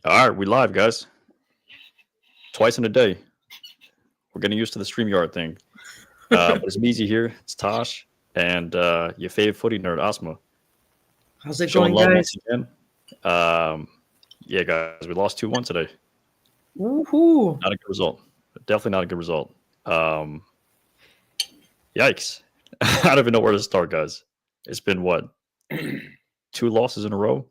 All right, we live, guys. Twice in a day. We're getting used to the StreamYard thing. But it's Beezy here. It's Tosh. And your favorite footy nerd, Asma. How's it Showing going, love once guys? again. Um, yeah, guys, we lost 2-1 today. Woohoo! Not a good result. Definitely not a good result. Yikes. I don't even know where to start, guys. It's been what? Two losses in a row?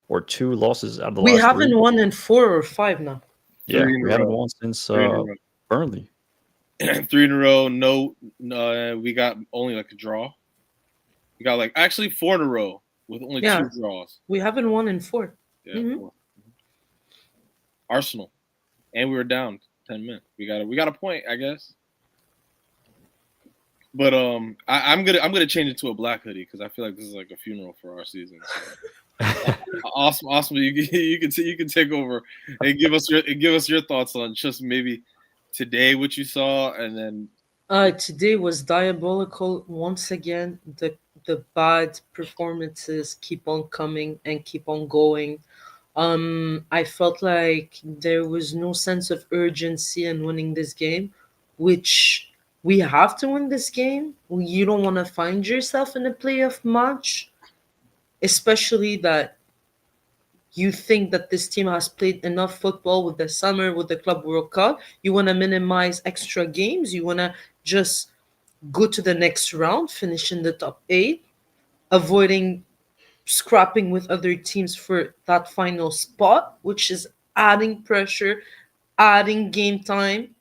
Or two losses out of the We last three? haven't won in 4 or 5 now. Yeah, Three in a we haven't row. won since Three in a row. Burnley. 3 in a row. No, we got only like a draw. We got like actually 4 in a row with only Yeah. 2 draws. We haven't won in 4. Yeah, Mhm. 4. Arsenal, and we were down 10 men. We got a point, I guess. But I'm gonna change it to a black hoodie because I feel like this is like a funeral for our season. So. Awesome. You can take over and give us your thoughts on just maybe today what you saw, and then Today was diabolical once again. The bad performances keep on coming and keep on going. I felt like there was no sense of urgency in winning this game, which we have to win this game. You don't want to find yourself in a playoff match, especially that you think that this team has played enough football with the summer, with the Club World Cup. You want to minimize extra games. You want to just go to the next round, finish in the top 8, avoiding scrapping with other teams for that final spot, which is adding pressure, adding game time.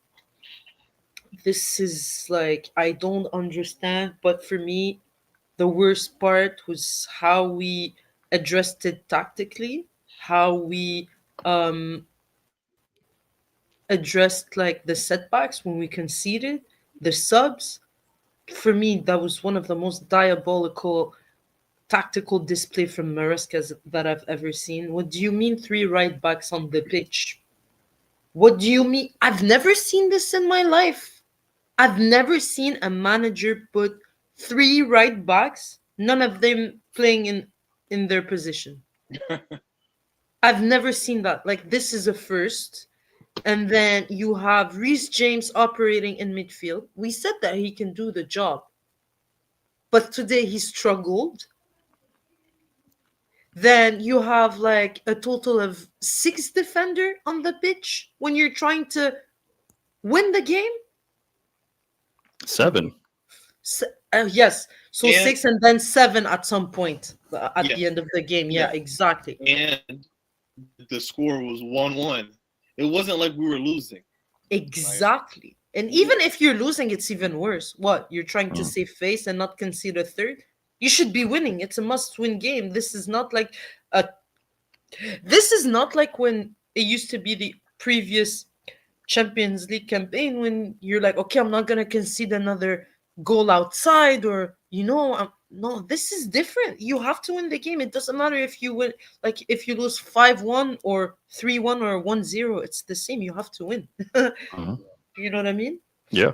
This is like, I don't understand, but for me, the worst part was how we addressed it tactically, how we um addressed like the setbacks when we conceded, the subs. For me, that was one of the most diabolical tactical display from Maresca that I've ever seen. What do you mean 3 right backs on the pitch? What do you mean? I've never seen this in my life. I've never seen a manager put 3 right backs, none of them playing in their position. I've never seen that. Like, this is a first. And then you have Reece James operating in midfield. We said that he can do the job, but today he struggled. Then you have like a total of 6 defender on the pitch when you're trying to win the game. 7. Yes, so and 6 and then 7 at some point at yeah, the end of the game. Yeah, yeah, exactly. and the score was 1-1. It wasn't like we were losing. Exactly. And even if you're losing, it's even worse. What? You're trying to Mm. save face and not concede a third? You should be winning. It's a must-win game. A this is not like when it used to be the previous Champions League campaign when you're like, okay, I'm not gonna concede another goal outside, or no, this is different. You have to win the game. It doesn't matter if you win, like if you lose 5-1 or 3-1 or 1-0. It's the same. You have to win. Mhm. You know what I mean? Yeah.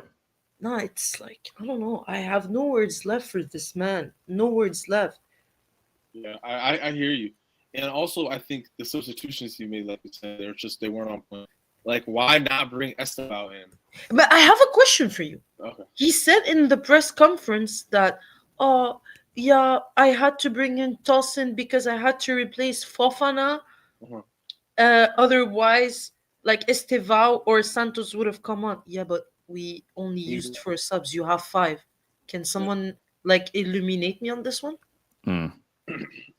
No, it's like, I don't know. I have no words left for this man. No words left. Yeah, I hear you, and also I think the substitutions you made, like you said, they weren't on point. Like, why not bring Estevao in? But I have a question for you. Okay. He said in the press conference that, oh, yeah, I had to bring in Tosin because I had to replace Fofana. Uh-huh. Otherwise, like Estevao or Santos would have come on. Yeah, but we only used 4 subs. You have 5. Can Yeah. someone like illuminate me on this one? Mm.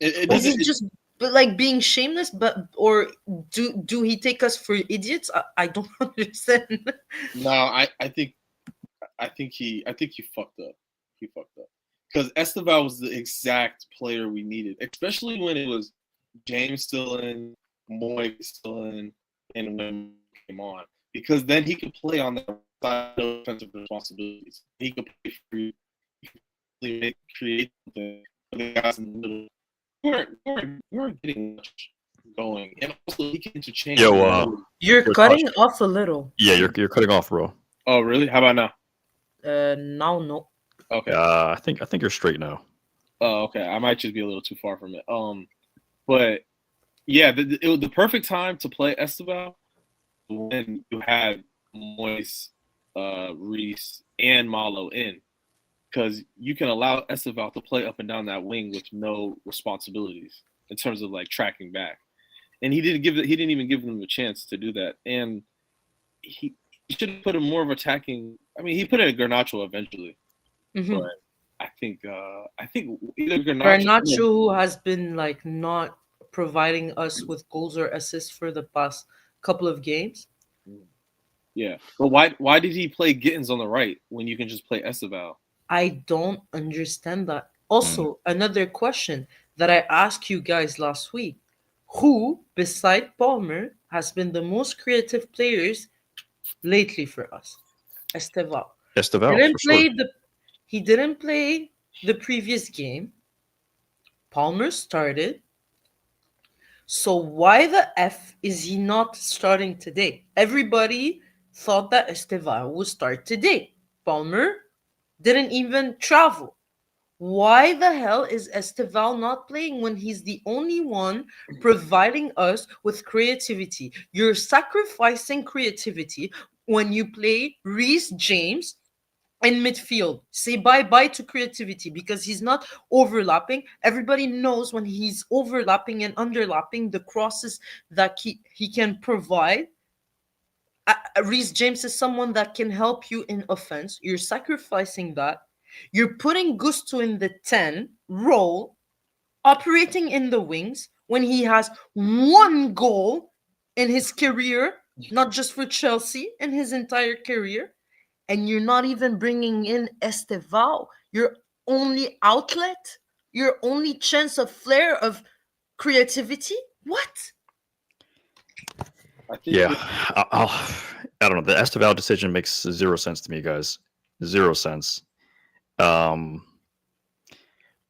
It Is doesn't. he just like being shameless, but or do he take us for idiots? I don't understand. No, I think he fucked up. He fucked up because Estevao was the exact player we needed, especially when it was James still in, Moy still in, and when came on, because then he could play on the side of defensive responsibilities. He could play free, he could create something for the guys in the middle. We weren't getting much going, and also he can interchange. Yo, You're yo, cutting Tosh. off a little. Yeah, you're cutting off, bro. Oh, really? How about now? Now no. Okay. I think you're straight now. Oh, okay. I might just be a little too far from it. But Yeah, it was the perfect time to play Esteval when you had Moise, Reese, and Malo in, because you can allow Esteval to play up and down that wing with no responsibilities in terms of like tracking back. And he didn't even give them a chance to do that. And he should have put him more of attacking. I mean, he put in Garnacho eventually, Mm-hmm. but I think either Garnacho. Garnacho, who has been like not providing us with goals or assists for the past couple of games. Yeah, but why did he play Gittins on the right when you can just play Esteval? I don't understand that. Mm. Also, another question that I asked you guys last week: who, beside Palmer, has been the most creative players lately for us? Esteval Esteval didn't for sure. play the he didn't play the previous game. Palmer started. So why the F is he not starting today? Everybody thought that Esteval would start today. Palmer didn't even travel. Why the hell is Esteval not playing when he's the only one providing us with creativity? You're sacrificing creativity when you play Reese James in midfield. Say bye bye to creativity because he's not overlapping. Everybody knows when he's overlapping and underlapping the crosses that he can provide. Reese James is someone that can help you in offense. You're sacrificing that. You're putting Gusto in the 10 role, operating in the wings when he has one goal in his career, not just for Chelsea, in his entire career. And you're not even bringing in Esteval, your only outlet, your only chance of flair of creativity. What? I think Yeah, I don't know. The Esteval decision makes zero sense to me, guys. Zero sense. Um,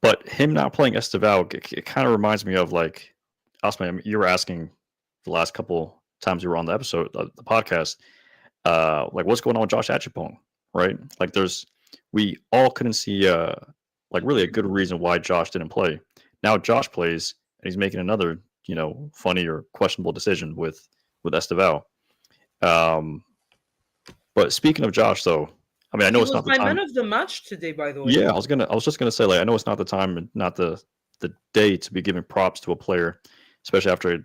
but him not playing Esteval, it kind of reminds me of like Osman. You were asking the last couple times you were on the episode, the podcast, like what's going on with Josh Achipong, right? Like we all couldn't see like really a good reason why Josh didn't play. Now Josh plays and he's making another, funny or questionable decision with Esteval. Um, but speaking of Josh, though, I mean, I know He it's was not the my man time. of the match today, by the way. Yeah, I was just gonna say, like, I know it's not the time and not the day to be giving props to a player, especially after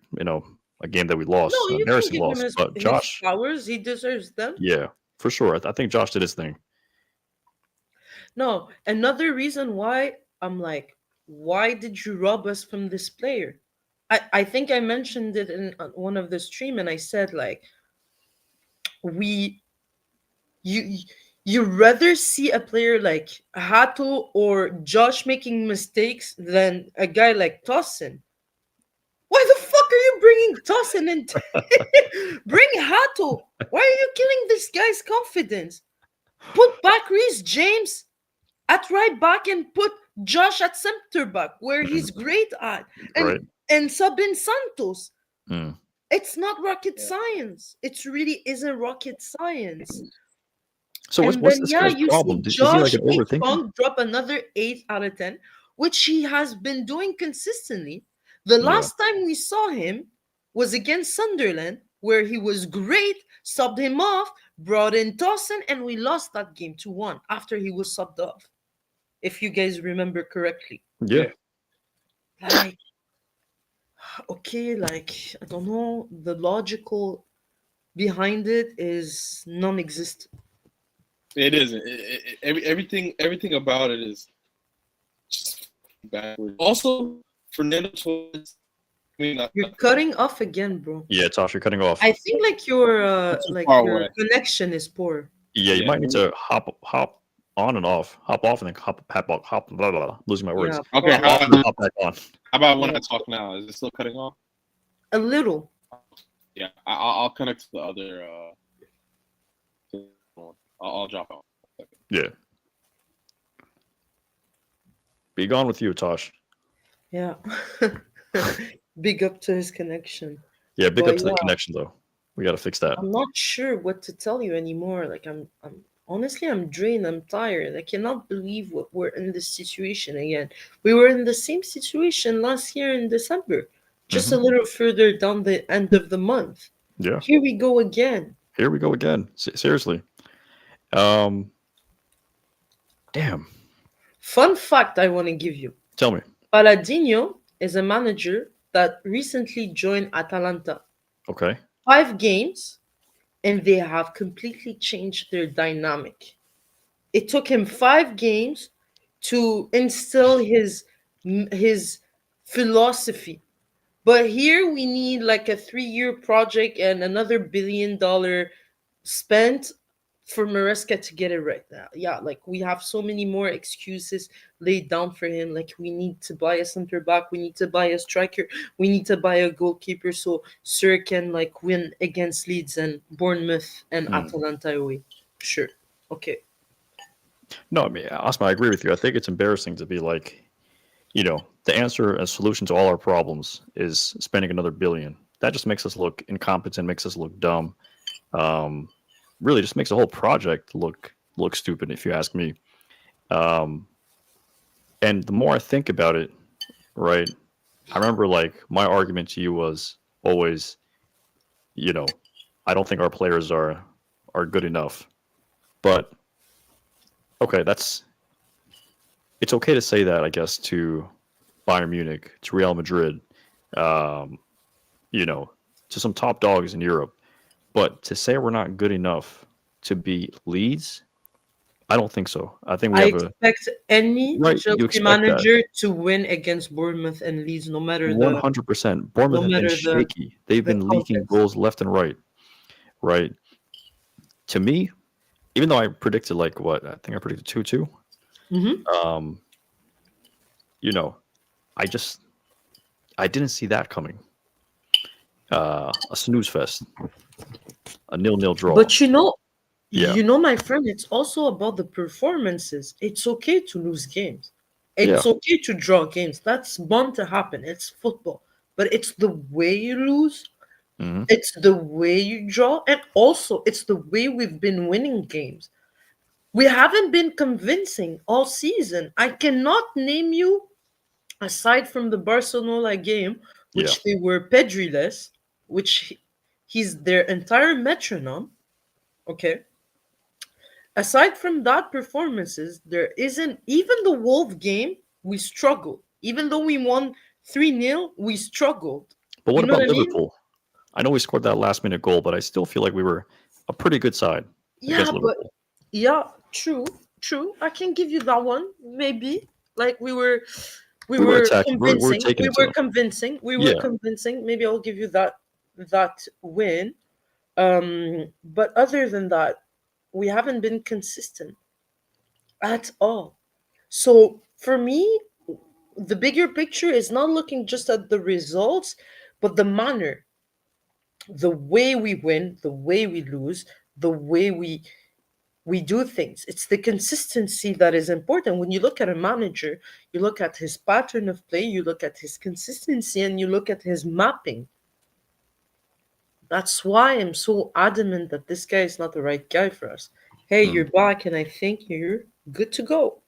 a game that we No, lost, an you can embarrassing give him loss. But his Josh, flowers. He deserves them. yeah, for sure. I think Josh did his thing. No, another reason why I'm like, why did you rob us from this player? I think I mentioned it in one of the stream, and I said like, we you you rather see a player like Hato or Josh making mistakes than a guy like Tossin. Why the fuck are you bringing Tossin and bring Hato? Why are you killing this guy's confidence? Put back Reese James at right back and put Josh at center back where Mhm. he's great at, Right. and sub in Santos. Mm. It's not rocket Yeah. science. It really isn't rocket science. So what's And what's then this yeah, guy's you problem? see Is he like Josh an overthinker? Pong drop another 8 out of 10, which he has been doing consistently. The Yeah. last time we saw him was against Sunderland, where he was great, subbed him off, brought in Dawson, and we lost that game 2-1 after he was subbed off. If you guys remember correctly. Yeah. Like, okay, like, I don't know, the logical behind it is non-existent. it isn't. Everything about it is just backwards. Also, Fernando Torres. I mean, You're cutting off again, bro. Yeah, Tosh, you're cutting off. I think too like far your away. connection is poor. Yeah, you Yeah. might need to hop on and off, hop off and then hop blah, blah, blah, losing my words. Yeah, Okay, Hop probably. off and then hop back on. How about when Yeah. I talk now? Is it still cutting off? A little. Yeah, I'll connect to the other. I'll drop out. Yeah. Be gone with you, Tosh. Yeah. Big up to his connection. Yeah, big up But to the yeah, connection though. We gotta fix that. I'm not sure what to tell you anymore. Like I'm honestly I'm drained, I'm tired. I cannot believe we're in this situation again. We were in the same situation last year in December. just a little further down the end of the month. Yeah. Here we go again. Here we go again. Seriously. Damn. Fun fact I want to give you. Tell me. Palladino is a manager that recently joined Atalanta. Okay. 5 games, and they have completely changed their dynamic. It took him 5 games to instill his philosophy. But here we need like a 3-year project and another $1 billion spent for Maresca to get it right now. Yeah, like we have so many more excuses laid down for him. Like we need to buy a center back, we need to buy a striker, we need to buy a goalkeeper so Sir can like win against Leeds and Bournemouth and Atalanta away. Sure. Okay. No, I mean, Osman, I agree with you. I think it's embarrassing to be like, the answer and solution to all our problems is spending another billion. That just makes us look incompetent, makes us look dumb. Really just makes the whole project look stupid, if you ask me. And the more I think about it, right, I remember like my argument to you was always, I don't think our players are good enough. But okay, it's okay to say that, I guess, to Bayern Munich, to Real Madrid, to some top dogs in Europe. But to say we're not good enough to beat Leeds, I don't think so. I think we I have expect any right. You Chelsea expect that manager to win against Bournemouth and Leeds, no matter the 100%. Bournemouth no have been matter shaky. They've the been leaking context. goals left and right. Right. To me, even though I predicted like what I think I predicted 2-2. Hmm. Um, you know, I didn't see that coming. A snooze fest, a 0-0 draw. But Yeah, my friend, it's also about the performances. It's okay to lose games. yeah. It's okay to draw games. That's bound to happen. It's football. But it's the way you lose, Hmm. it's the way you draw, and also it's the way we've been winning games. We haven't been convincing all season. I cannot name you, aside from the Barcelona game, Yeah. which they were Pedri-less, he's their entire metronome. Okay. Aside from that performances, there isn't even the Wolf game, we struggled. Even though we won 3-0, we struggled. But what You know what about I mean? Liverpool? I know we scored that last minute goal, but I still feel like we were a pretty good side Yeah, against but Liverpool. yeah, true, true. I can give you that one. Maybe. Like we We were were attacking. We were convincing. taking We it to were them. convincing. We were Yeah. convincing. Maybe I'll give you that win. But other than that, we haven't been consistent at all. So for me, the bigger picture is not looking just at the results, but the manner, the way we win, the way we lose, the way we do things. It's the consistency that is important. When you look at a manager, you look at his pattern of play, you look at his consistency, and you look at his mapping. That's why I'm so adamant that this guy is not the right guy for us. Hey, Mm. you're back, and I think you're good to go.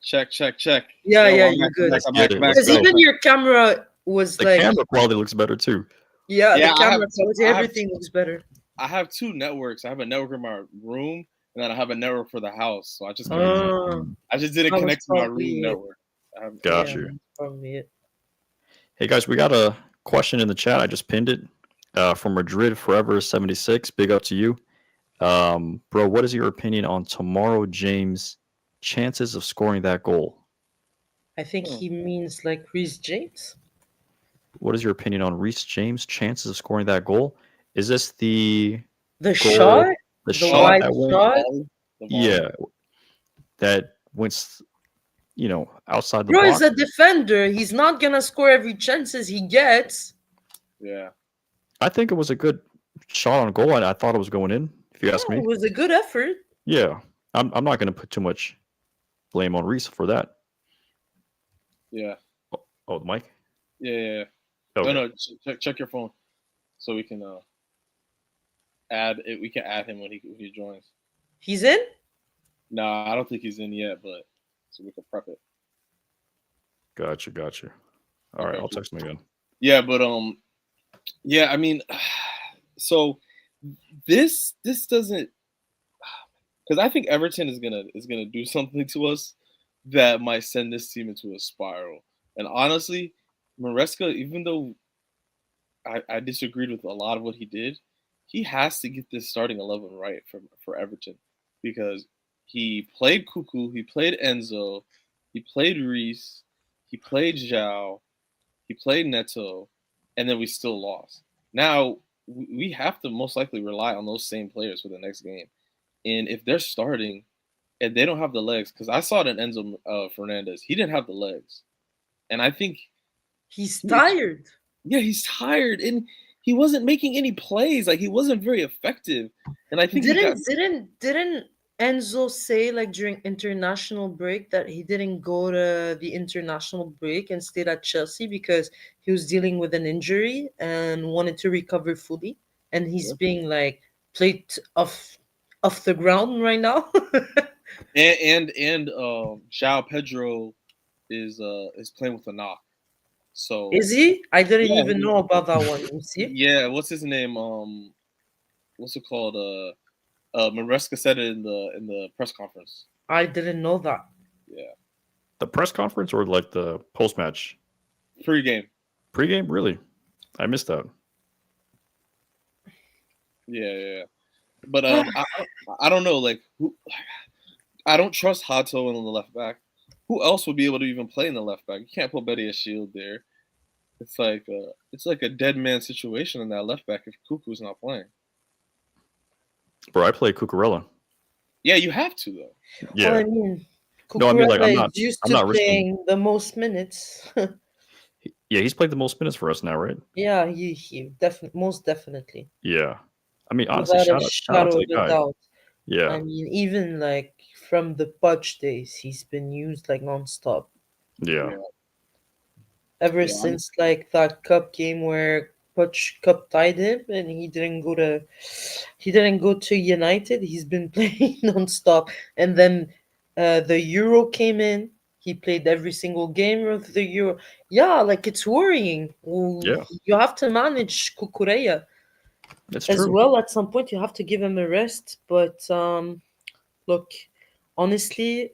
Check, check, check. Yeah, Yo, yeah, I'm you're back, I'm good. back, Let's I'm get back, it. I'm back. Let's Because go. even your camera was The like, camera quality looks better too. yeah, the Yeah, camera quality, everything looks better. I have 2 networks. I have a network in my room, and then I have a network for the house. So I just connected. Uh, I just didn't that was connect to my room probably it. network. I have, Got Yeah, you. that's probably it. Hey guys, we got a question in the chat. I just pinned it from Madrid Forever 76. Big up to you. Bro, what is your opinion on tomorrow James' chances of scoring that goal? I think Hmm. he means like Reese James. What is your opinion on Reece James' chances of scoring that goal? Is this the The goal, shot, the the shot wide that went? the shot. volley. The volley. Yeah, that went, outside the Bro is box. a defender. He's not gonna score every chances he gets. Yeah. I think it was a good shot on goal. I thought it was going in, if you Yeah, ask me. it was a good effort. Yeah, I'm not going to put too much blame on Reece for that. Yeah. Oh, the mic? Yeah. Yeah. Okay. No, check your phone, so we can add it. We can add him when he joins. He's in? Nah, I don't think he's in yet, but so we can prep it. Gotcha. All right, Okay, I'll cool. text him again. Yeah, but yeah, I mean, so this doesn't, because I think Everton is gonna do something to us that might send this team into a spiral. And honestly, Maresca, even though I disagreed with a lot of what he did, he has to get this starting 11 right for Everton, because he played Cuckoo, he played Enzo, he played Reese, he played Zhao, he played Neto, and then we still lost. Now we have to most likely rely on those same players for the next game. And if they're starting and they don't have the legs, because I saw it in Enzo Fernandez, he didn't have the legs, and I think He's he, tired. yeah, he's tired, and he wasn't making any plays. Like, he wasn't very effective, and I think he got. Didn't Enzo say like during international break that he didn't go to the international break and stayed at Chelsea because he was dealing with an injury and wanted to recover fully, and he's being like played off the ground right now. And João Pedro is playing with a knock. So Is he? I didn't yeah, even know about that one. You see? yeah. What's his name? What's it called? Maresca said it in the press conference. I didn't know that. Yeah, The press conference or like the post match pre-game. pregame? Really, I missed that. Yeah, yeah, yeah. But I don't know. Like, who? I don't trust Hato on the left back. Who else would be able to even play in the left back? You can't put Betty as Shield there. It's like a dead man situation in that left back if Cuckoo's not playing. Bro, I play Cucurella. Yeah, you have to though. Well, Yeah. I mean, No, I mean like Cucurella is used I'm to not risking. playing the most minutes. Yeah, he's played the most minutes for us now, right? Yeah, he definitely, most definitely, Yeah. I mean, honestly, without a shout out to shadow the of a guy. doubt. I Yeah. mean, even like from the Pudge days, he's been used like nonstop. Yeah. Yeah, Ever yeah, since like that cup game where Pudge Cup tied him and he didn't go to United. He's been playing nonstop, and then the Euro came in. He played every single game of the Euro. Yeah, like it's worrying. Yeah. You have to manage Kukureya It's as true. well. At some point, you have to give him a rest. But look, honestly,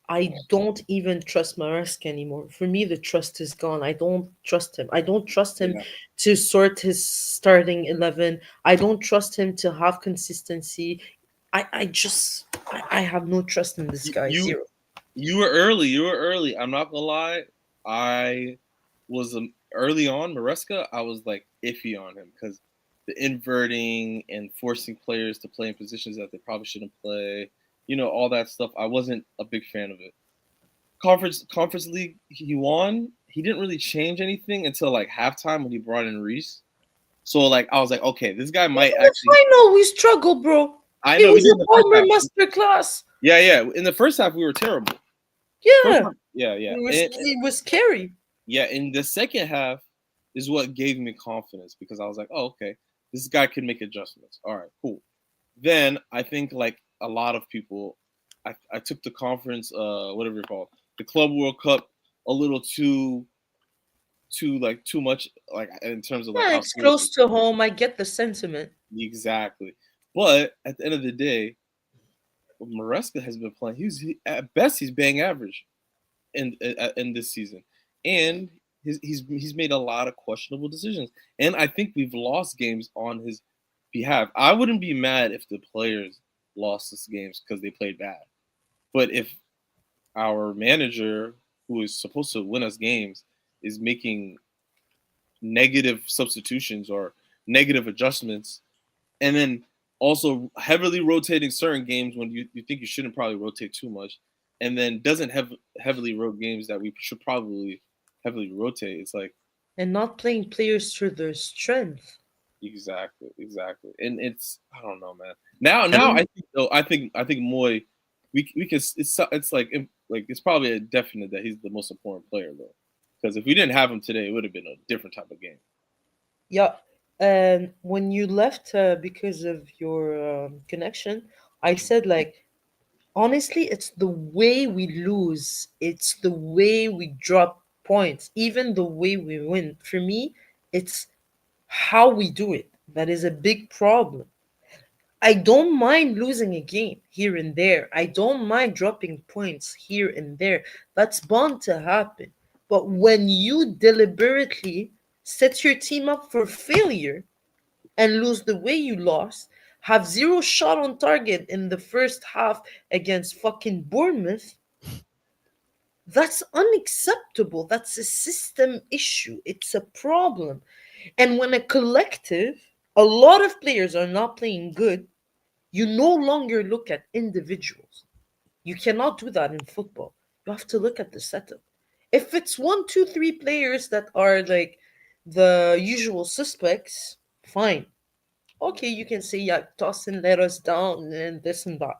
I don't even trust Maresca anymore. For me, the trust is gone. I don't trust him. I don't trust him yeah. to sort his starting 11. I don't trust him to have consistency. I have no trust in this You, guy. you Zero. you were early. You were early. I'm not gonna lie. I was early on Maresca. I was like iffy on him because the inverting and forcing players to play in positions that they probably shouldn't play. You know, all that stuff. I wasn't a big fan of it. Conference league he won. He didn't really change anything until like halftime when he brought in Reese. So like I was like, okay, this guy Even might the actually. final, we struggled, bro. I It know we was did in a the first Palmer half. masterclass. Yeah, yeah. In the first half, we were terrible. First Yeah, half, yeah, yeah. it was scary. Yeah, in the second half is what gave me confidence because I was like, oh, okay, this guy can make adjustments. All right, cool. Then I think like a lot of people, I took the conference, whatever you call it, the Club World Cup, a little too much, like in terms of like Yeah, how it's serious close to home. I get the sentiment. exactly. But at the end of the day, Maresca has been playing. At best he's bang average in this season, and he's made a lot of questionable decisions, and I think we've lost games on his behalf. I wouldn't be mad if the players lost these games because they played bad, but if our manager, who is supposed to win us games, is making negative substitutions or negative adjustments, and then also heavily rotating certain games when you think you shouldn't probably rotate too much, and then doesn't have heavily rotate games that we should probably heavily rotate. It's like And not playing players to their strength. exactly, and it's I don't know, man. Now And I think though I think Moy, we can it's like it's probably a definite that he's the most important player though, because if we didn't have him today, it would have been a different type of game. Yeah. And when you left because of your connection, I said, like, honestly, it's the way we lose, it's the way we drop points, even the way we win. For me, It's how we do it that is a big problem. I don't mind losing a game here and there. I don't mind dropping points here and there. That's bound to happen. But when you deliberately set your team up for failure and lose the way you lost, have zero shot on target in the first half against fucking Bournemouth, that's unacceptable. That's a system issue. It's a problem. And when a collective, a lot of players are not playing good, you no longer look at individuals. You cannot do that in football. You have to look at the setup. If it's one, two, three players that are like the usual suspects, fine. Okay, you can say, yeah, Dawson let us down and this and that.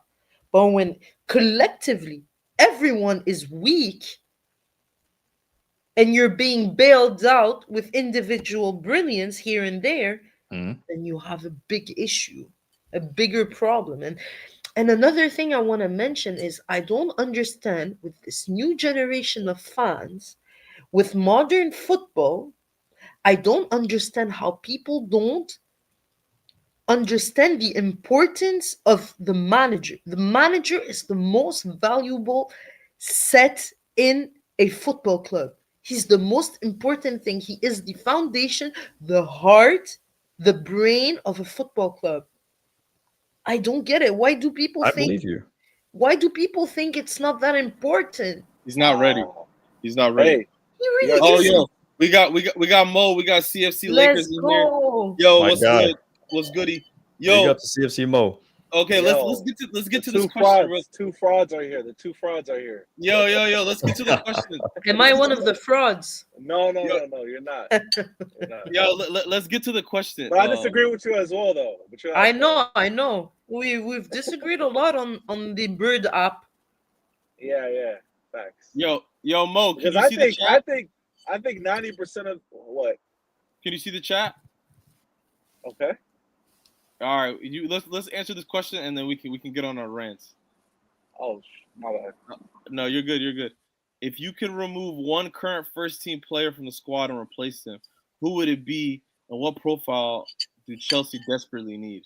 But when collectively everyone is weak and you're being bailed out with individual brilliance here and there, Mhm. then you have a big issue, a bigger problem. And another thing I want to mention is I don't understand with this new generation of fans, with modern football, I don't understand how people don't understand the importance of the manager. The manager is the most valuable set in a football club. He's the most important thing. He is the foundation, the heart, the brain of a football club. I don't get it. I believe you. Why do people think it's not that important? He's not ready. He's not ready. Hey, He you really guys- Oh, isn't. yo, we got Mo. We got CFC Lakers Let's in here. go. Yo, My what's guy. good? What's goody? Big Yo, up to CFC Mo. okay, Yo, let's get to the this two question. frauds. Two frauds are here. The two frauds are here. Yo, let's get to the question. Am I one of the frauds? No, Yo. you're not. You're not. Yo, let's get to the question. But I disagree with you as well, though. But you're I not. know. We've disagreed a lot on the Bird app. Yeah, facts. Yo, Mo, can Because you see the chat? I think 90% of what? Can you see the chat? Okay. All right, let's answer this question and then we can get on our rants. Oh, my bad. No, you're good. You're good. If you could remove one current first team player from the squad and replace them, who would it be, and what profile do Chelsea desperately need?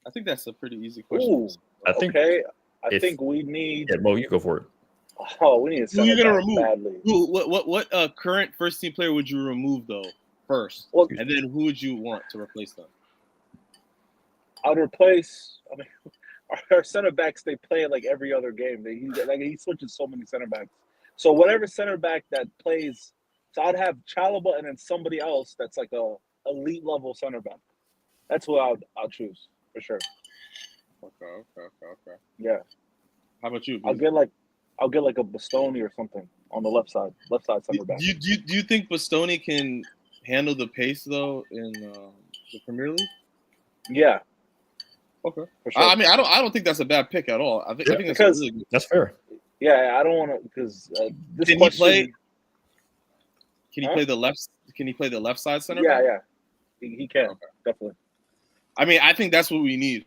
I think that's a pretty easy question. Ooh. I think. Okay. I if- think we need. Yeah, Mo, you go for it. Oh, we need. Who are you gonna remove? Badly. Who? What? Current first team player would you remove though first, Well, and then who would you want to replace them? I'd replace. I mean, our center backs, they play like every other game. He switches so many center backs. So whatever center back that plays, so I'd have Chalaba and then somebody else that's like a elite level center back. That's who I'll choose for sure. Okay. Yeah, How about you? I'll get like a Bastoni or something on the left side center back. Do you think Bastoni can handle the pace though in the Premier League? Yeah, Okay. for sure. I mean, I don't think that's a bad pick at all. I think that's because- really good. That's fair. Yeah, I don't want to because this Can question. he play? Can he Huh? play the left? Can he play the left side center? Yeah, back? he can definitely. I mean, I think that's what we need,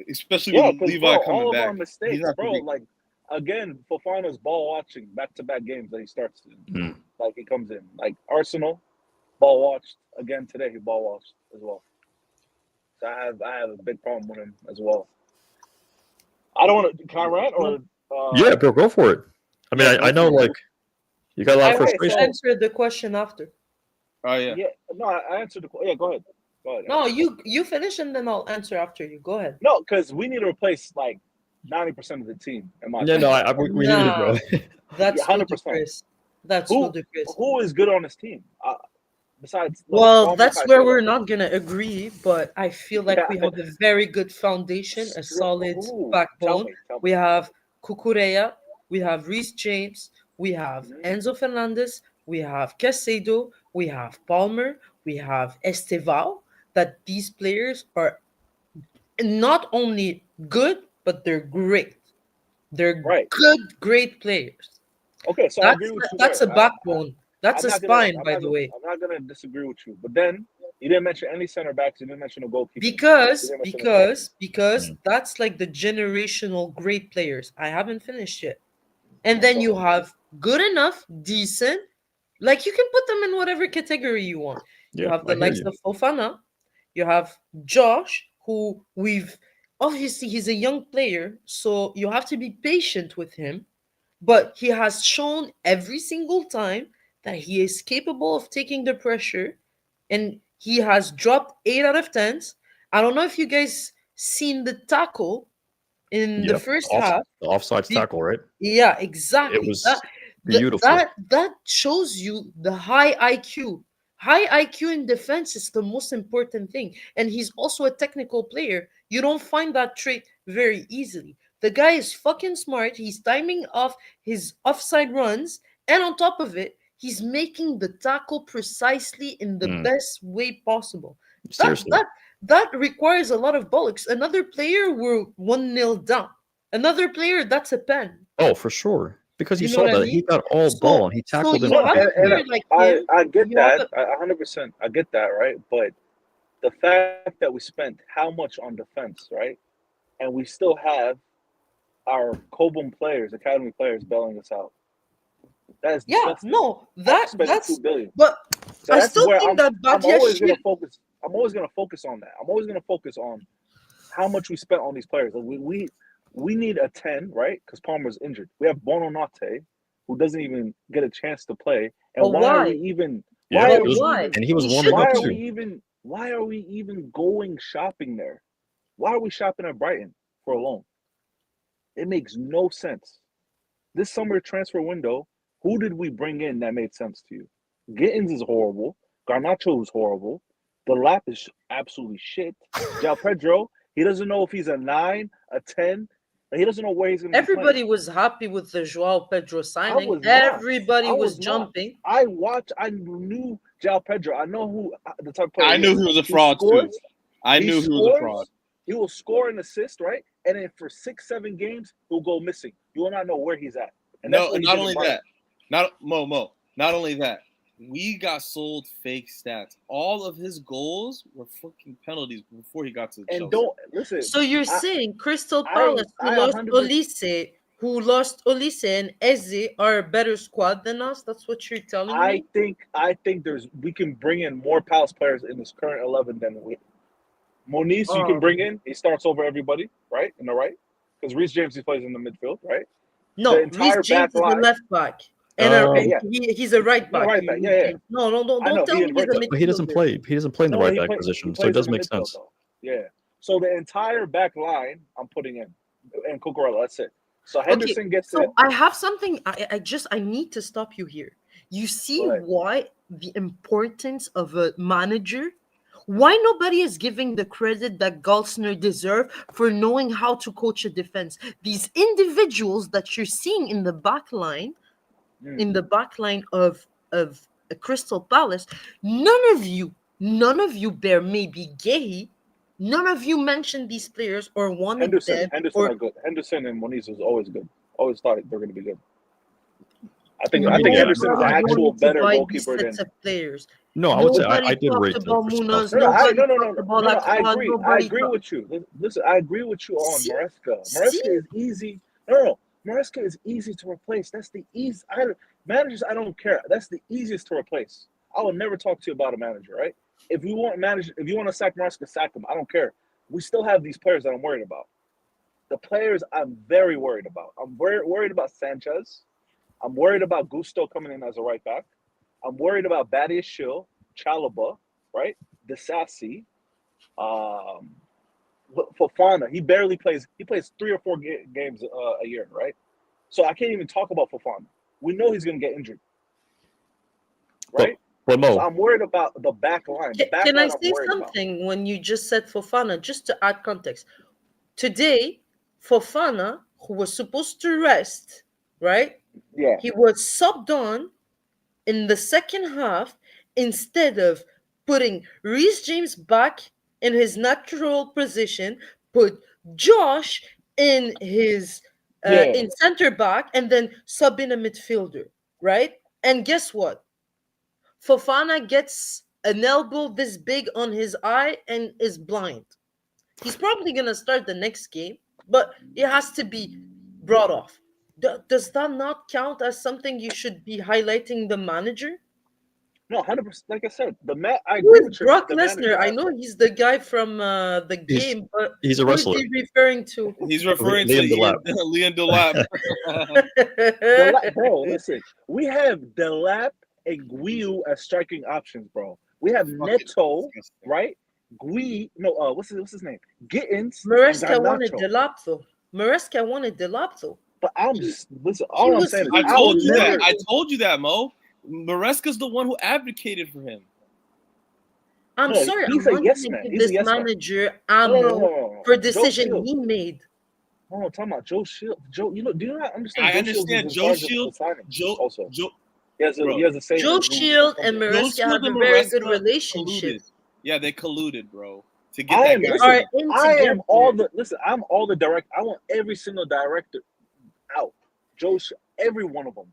especially Yeah, with because Levi all coming of our back. mistakes, He's not bro. gonna be- Like again, Fofana's ball watching back-to-back games that he starts in. Mm. Like he comes in, like Arsenal, ball watched again today. He ball watched as well. So I have a big problem with him as well. I don't want to. Can I rant or? Yeah, bro, go for it. I mean, I know, like, you got a lot of I will frustration. answer the question after. Oh yeah. Yeah. No, I answered the. Yeah, go ahead. Go ahead. No, you finish and then I'll answer after you. Go ahead. No, because we need to replace like 90% of the team. In my Yeah, no, opinion. we need it, bro. That's 100%. ludicrous. That's Who- ludicrous. Who is good on this team? Besides. Well, Palmer, that's Caicedo. where we're not gonna agree, but I feel like Yeah. we have a very good foundation, a solid Ooh, backbone. Tell me. We have Kukureya, we have Reece James, we have Mhm. Enzo Fernandez, we have Caicedo, we have Palmer, we have Estevao. That these players are not only good, but they're great. They're Right. good, great players. Okay, so I agree with you. That's a there. backbone. That's I'm a not gonna- spine, I'm by not the gonna- way. I'm not going to disagree with you. But then you didn't mention any center backs. You didn't mention a goalkeeper. Because You didn't mention a because Mm. that's like the generational great players. I haven't finished yet. And then you have good enough, decent, Like you can put them in whatever category you want. You Yeah, have the I hear likes you. of Fofana. You have Josh, who we've obviously he's a young player, so you have to be patient with him. But he has shown every single time that he is capable of taking the pressure, and he has dropped 8 out of 10s. I don't know if you guys seen the tackle in the Yeah, first off half. the offsides Be- tackle, right? yeah, It exactly. That was that beautiful. that that shows you the high IQ. High IQ in defense is the most important thing, and he's also a technical player. You don't find that trait very easily. The guy is fucking smart. He's timing off his offside runs, and on top of it, he's making the tackle precisely in the Mm, best way possible. That seriously. that that requires a lot of bollocks. Another player were 1-0 down. Another player, that's a pen. Oh, for sure. Because you You know saw what I that he mean? got all ball So and he so tackled in you No, have a big and player space. like I him. I get You have that. a 100%. I get that, right? But the fact that we spent how much on defense, right? And we still have our Cobham players, academy players, bailing us out. That is yeah, disgusting. no, After that spending two that's billion, but so I that's still where think I'm. that I'm Badia always gonna should. focus. I'm always gonna focus on that. I'm always gonna focus on how much we spent on these players. Like we need a 10, right? Because Palmer's injured. We have Bono Nate, who doesn't even get a chance to play. And But why are we why? even? Yeah, Why But are it we was, why? even? and he was He warming should up Why are we too. be. even? Why are we even going shopping there? Why are we shopping at Brighton for a loan? It makes no sense. This summer transfer window, who did we bring in that made sense to you? Gittins is horrible. Garnacho is horrible. The lap is absolutely shit. Jao Pedro, he doesn't know if he's a 9, a 10. He doesn't know where he's going to be playing. Everybody was happy with the Joao Pedro I signing. was not. Everybody I was was not. jumping. I knew Jao Pedro. I know who the type of player I he knew is. he was a He fraud too. scores. I He knew he was a fraud. scores. He will score and assist, right? And then for 6, 7 games, he'll go missing. You will not know where he's at. And that's No, what he not did in only Brighton. that. Not Mo. Not only that. We got sold fake stats. All of his goals were fucking penalties before he got to And Chelsea. don't listen. So you're I saying Crystal I Palace, I 100%. Who lost Olise and Eze, are a better squad than us? That's what you're telling me? I think there's we can bring in more Palace players in this current 11 than we. Moniz, you can Um, bring in. He starts over everybody, right? In the right, because Reece James he plays in the midfield, right? The no, Reece entire James back is a line. left back, Okay, and yeah, he's a right no, back. right back. Reece Yeah, yeah. James. No, no, no, I don't know tell he me he's a inverts. But he doesn't midfielder. play. He doesn't play in the No, right back he position, so it plays in does the make midfield sense. though. Yeah. So the entire back line I'm putting in, and Cucurella. That's it. So Okay, Henderson gets so in. I have something. I need to stop you here. You see Go ahead. why the importance of a manager? Why nobody is giving the credit that Galsner deserve for knowing how to coach a defense? These individuals that you're seeing Mm. in the back line of a Crystal Palace, none of you bear maybe gay. None of you mentioned these players or wanted them Henderson or are good. Henderson and Moniz was always good. Always thought they're going to be good. I think Yeah, Henderson is an nobody actual wanted to better buy these goalkeeper sets than. of players. no, I would say Nobody I did talked rate the about Crystal Palace Munoz. No, no, defense. Nobody talked about no, no. I Lacroix. agree. I Nobody agree talked. with you. Listen, I agree with you on See, Maresca. see. Maresca is easy. No, no, Maresca is easy to replace. That's the easy. Managers, I don't care. That's the easiest to replace. I will never talk to you about a manager, right? If you want to sack Maresca, sack him. I don't care. We still have these players that I'm worried about. The players I'm very worried about. I'm worried about Sanchez. I'm worried about Gusto coming in as a right back. I'm worried about Badia Shill, Chalaba, right? Desassi, um, Fofana. He barely plays. He plays 3 or 4 games a year, right? So I can't even talk about Fofana. We know he's going to get injured, But right? but So Mo, I'm worried about the back line. The back Can I line I'm say worried about. something when you just said Fofana, just to add context? Today, Fofana, who was supposed to rest, right? Yeah, He was subbed on in the second half instead of putting Reece James back in his natural position, put Josh yeah, in center back, and then sub in a midfielder, right? And guess what? Fofana gets an elbow this big on his eye and is blind. He's probably gonna start the next game, but it has to be brought off. Does that not count as something you should be highlighting the manager? No, 100%. Like I said, I Who agree is with your Brock the manager Lesnar? I know aspect. he's the guy from the He's game, but he's a who is wrestler. he referring to? He's referring to Liam Delap. Liam Delap. Bro, listen, we have Delap and Guiu as striking options, bro. We have Fucking Neto, disgusting. right? No, what's his name? Gittins and Maresca wanted Garnacho. Delapto. Maresca wanted Delapto. But He, listen. he All I'm was saying is, he I was I told would you that. never. never. I told you that, Mo. Maresca's the one who advocated for him. I'm No, sorry, he's I'm a not yes gonna man. give He's a this yes man. manager No, no, no, ammo no, no, no. for Joe decision Shields. he made. No, talking about Joe Shields. Joe, do you not understand? I Joe Shields is understand in Joe charge of the Shields. signings. Joe, Also, Joe, he bro. has a say Joe in Shield and comes in. Joe Maresca Shield have a and very good Maresca relationship. colluded. Yeah, they colluded, bro, to get I that am guy. Are listen. in I am all together. the listen. I'm all the direct. I want every single director out. Every one of them.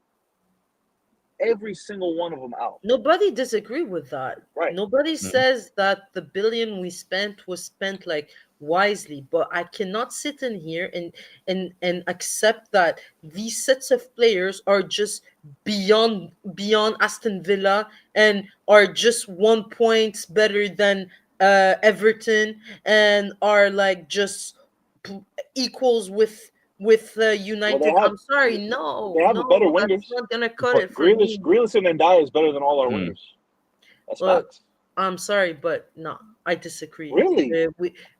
Every single one of them out. Nobody disagree with that. Right. Nobody Mhm. says that the billion we spent was spent like wisely, but I cannot sit in here and accept that these sets of players are just beyond Aston Villa and are just 1 point better than Everton and are like just p- equals with Well, United. I'm sorry, they no, have better no, that's wingers. not gonna cut But it for me. Grealish and Dyer is better than all our hmm, wingers. That's Look, facts. I'm sorry, but no, I disagree. Really?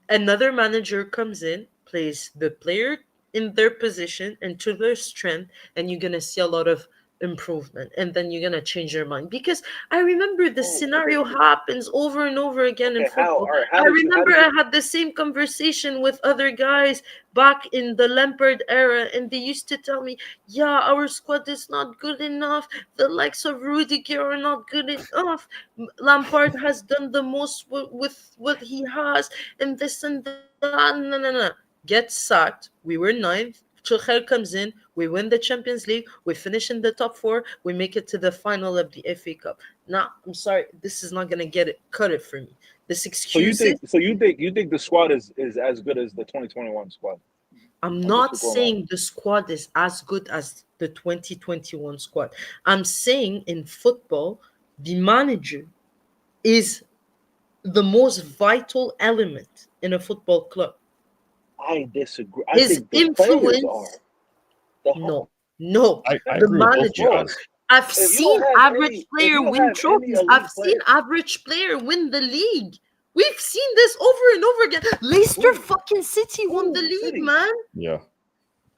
Another manager comes in, plays the player in their position and to their strength, and you're gonna see a lot of improvement, and then you're gonna change your mind. Because I remember the Oh, okay. scenario happens over and over again in Okay. How? football. All right. I remember I had the same conversation with other guys back in the Lampard era, and they used to tell me, "Yeah, our squad is not good enough. The likes of Rudiger are not good enough. Lampard has done the most with what he has, and this and that. No, no, no. Get sacked. We were ninth. Tuchel comes in. We win the Champions League. We finish in the top four. We make it to the final of the FA Cup. Nah, I'm sorry. This is not gonna cut it for me. This So you excuses. think the squad is as good as the 2021 squad I'm under not Tuchel? saying the squad is as good as the 2021 squad. I'm saying in football, the manager is the most vital element in a football club. I disagree. I His think the players are influence, the no, no, I the agree with both of you manager. bro. guys. I've If you don't seen have average any, if player you don't win have any trophies. I've elite seen player, average player win the league. We've seen this over and over again. Leicester who fucking City won the league, City? man. Yeah.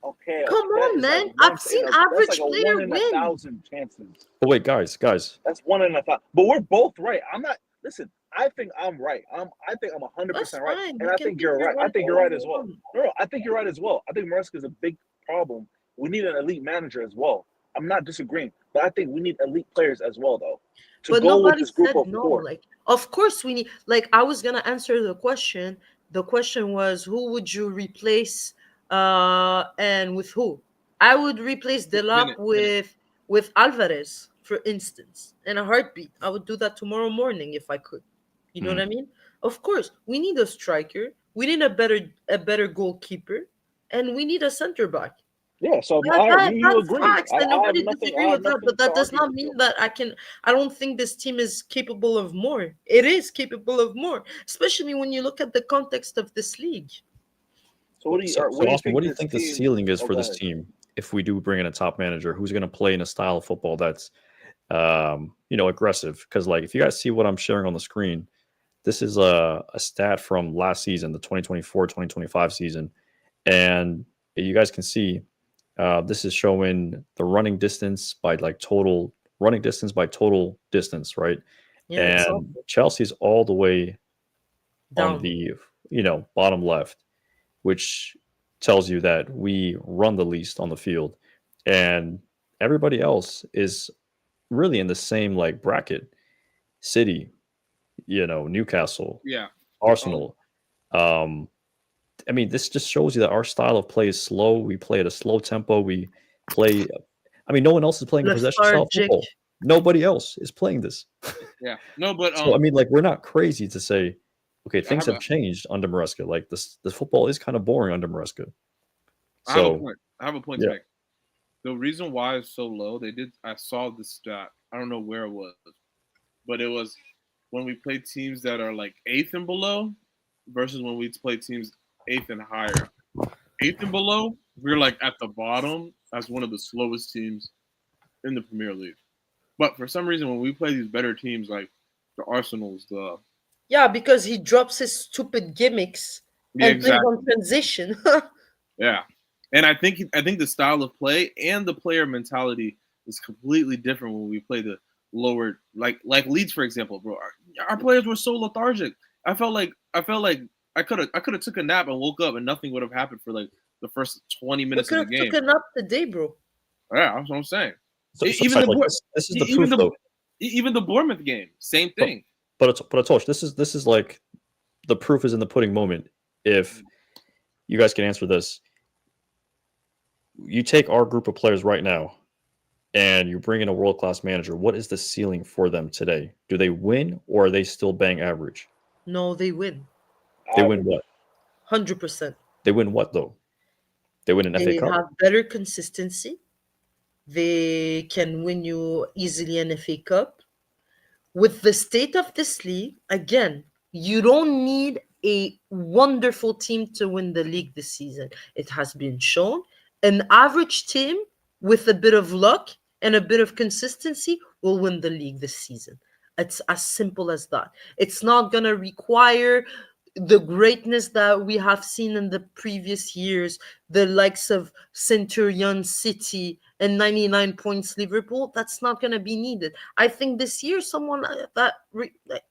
Okay, Come that on, is like man. I've seen that's like average a player one in a win. thousand chances. But wait, guys. That's one in a thousand. But we're both right. I'm not. Listen, I think I'm right. I think I'm That's 100% right, fine. and You I can think think you're you're right. I right think you're all right you as well. want. No, I think you're right as well. I think Maresca is a big problem. We need an elite manager as well. I'm not disagreeing, but I think we need elite players as well, though, to But go with nobody this group said of no. four. Like, of course we need. Like, I was gonna answer the question. The question was, who would you replace? And with who? I would replace Delap Bennett. with Alvarez, for instance, in a heartbeat. I would do that tomorrow morning if I could. You know what I Hmm. mean? Of course, we need a striker. We need a better goalkeeper, and we need a center back. Yeah, so That, that you that's agree. facts, and nobody disagree I have with that. nothing But to that does argue not with mean you. that I can. I don't think this team is capable of more. It is capable of more, especially when you look at the context of this league. So what do you So Austin, think what do you this think the team? ceiling is Oh, for go this ahead. team if we do bring in a top manager who's going to play in a style of football that's aggressive? Because like if you guys see what I'm sharing on the screen, this is a stat from last season, the 2024-2025 season, and you guys can see this is showing the running distance by total distance, right? Yeah, it's all And Chelsea's all the way on down. the bottom left, which tells you that we run the least on the field, and everybody else is really in the same like bracket. City, Newcastle, Yeah. Arsenal. Um, I mean, this just shows you that our style of play is slow. We play at a slow tempo. We play. I mean, no one else is playing a possession style of Lethargic. football. Nobody else is playing this. Yeah. No, but So I mean, like, we're not crazy to say, okay, I things have have a changed under Maresca. Like this, the football is kind of boring under Maresca. I have a So point. I have a point to yeah, make. The reason why it's so low, I saw this stat. I don't know where it was. but it was when we play teams that are like eighth and below versus when we play teams eighth and higher. Eighth and below, we're like at the bottom as one of the slowest teams in the Premier League. But for some reason, when we play these better teams like the Arsenals, the Yeah, because he drops his stupid gimmicks yeah, and plays exactly, on transition. yeah, and I think the style of play and the player mentality is completely different when we play the lower like Leeds, for example, bro. Our players were so lethargic. I felt like I could have took a nap and woke up and nothing would have happened for like the first 20 We minutes of could the have took game. a nap today, bro. Yeah, that's what I'm saying. So, Even the like this is the even proof the though. even the Bournemouth game, same But thing. but I told you this is like the proof is in the pudding moment. If you guys can answer this, you take our group of players right now and you bring in a world class manager. What is the ceiling for them today? Do they win or are they still bang average? No, they win. They win Average. what? 100%. They win what though? They win an FA They Cup. have better consistency. They can win you easily an FA Cup. With the state of this league, again, you don't need a wonderful team to win the league this season. It has been shown an average team with a bit of luck and a bit of consistency will win the league this season. It's as simple as that. It's not going to require the greatness that we have seen in the previous years, the likes of Centurion City and 99 points Liverpool. That's not going to be needed. I think this year, someone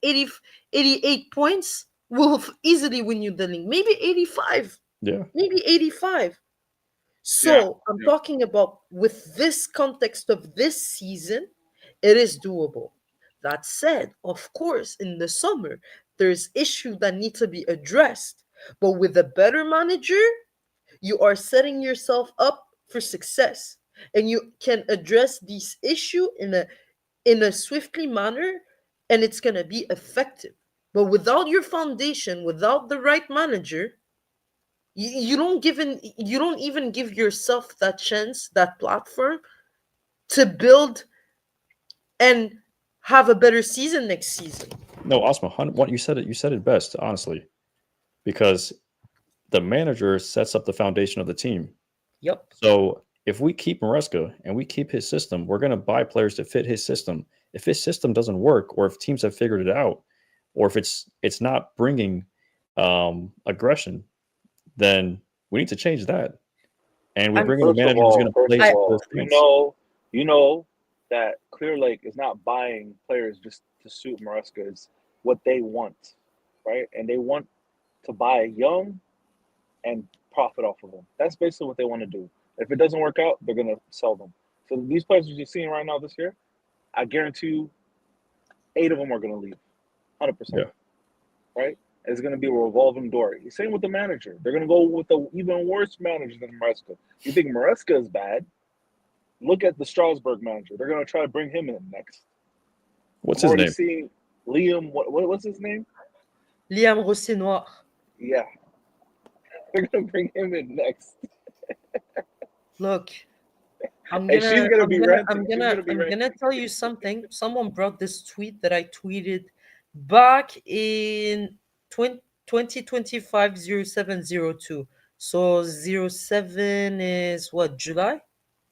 80, 88 points will easily win you the league. Maybe 85. Yeah. Maybe 85. Yeah, So I'm yeah. talking about with this context of this season, it is doable. That said, of course, in the summer, there's issues that need to be addressed. But with a better manager, you are setting yourself up for success. And you can address these issue in a swiftly manner, and it's gonna be effective. But without your foundation, without the right manager, you don't even give yourself that chance, that platform to build and have a better season next season. No, Osmo, what you said it. You said it best, honestly, because the manager sets up the foundation of the team. Yep. So if we keep Maresca and we keep his system, we're going to buy players to fit his system. If his system doesn't work, or if teams have figured it out, or if it's not bringing aggression, then we need to change that. And we And bring in a manager who's going to play I- for you fans. know that Clear Lake is not buying players just to suit Maresca. It's what they want, right? And they want to buy young and profit off of them. That's basically what they want to do. If it doesn't work out, they're gonna sell them. So these players that you're seeing right now this year, I guarantee you, 8 of them are gonna leave, 100%. Yeah. Right? It's gonna be a revolving door. Same with the manager. They're gonna go with the even worse manager than Maresca. You think Maresca is bad? Look at the Strasbourg manager. They're gonna try to bring him in next. What's I'm his already name? seeing Liam. What's his name? Liam Rossinoir. Yeah, they're gonna bring him in next. Look, I'm And gonna she's gonna I'm be gonna ranting. I'm She's gonna gonna be I'm gonna ranting. tell you something. Someone brought this tweet that I tweeted back in 2025-0702. So 07 is what, July?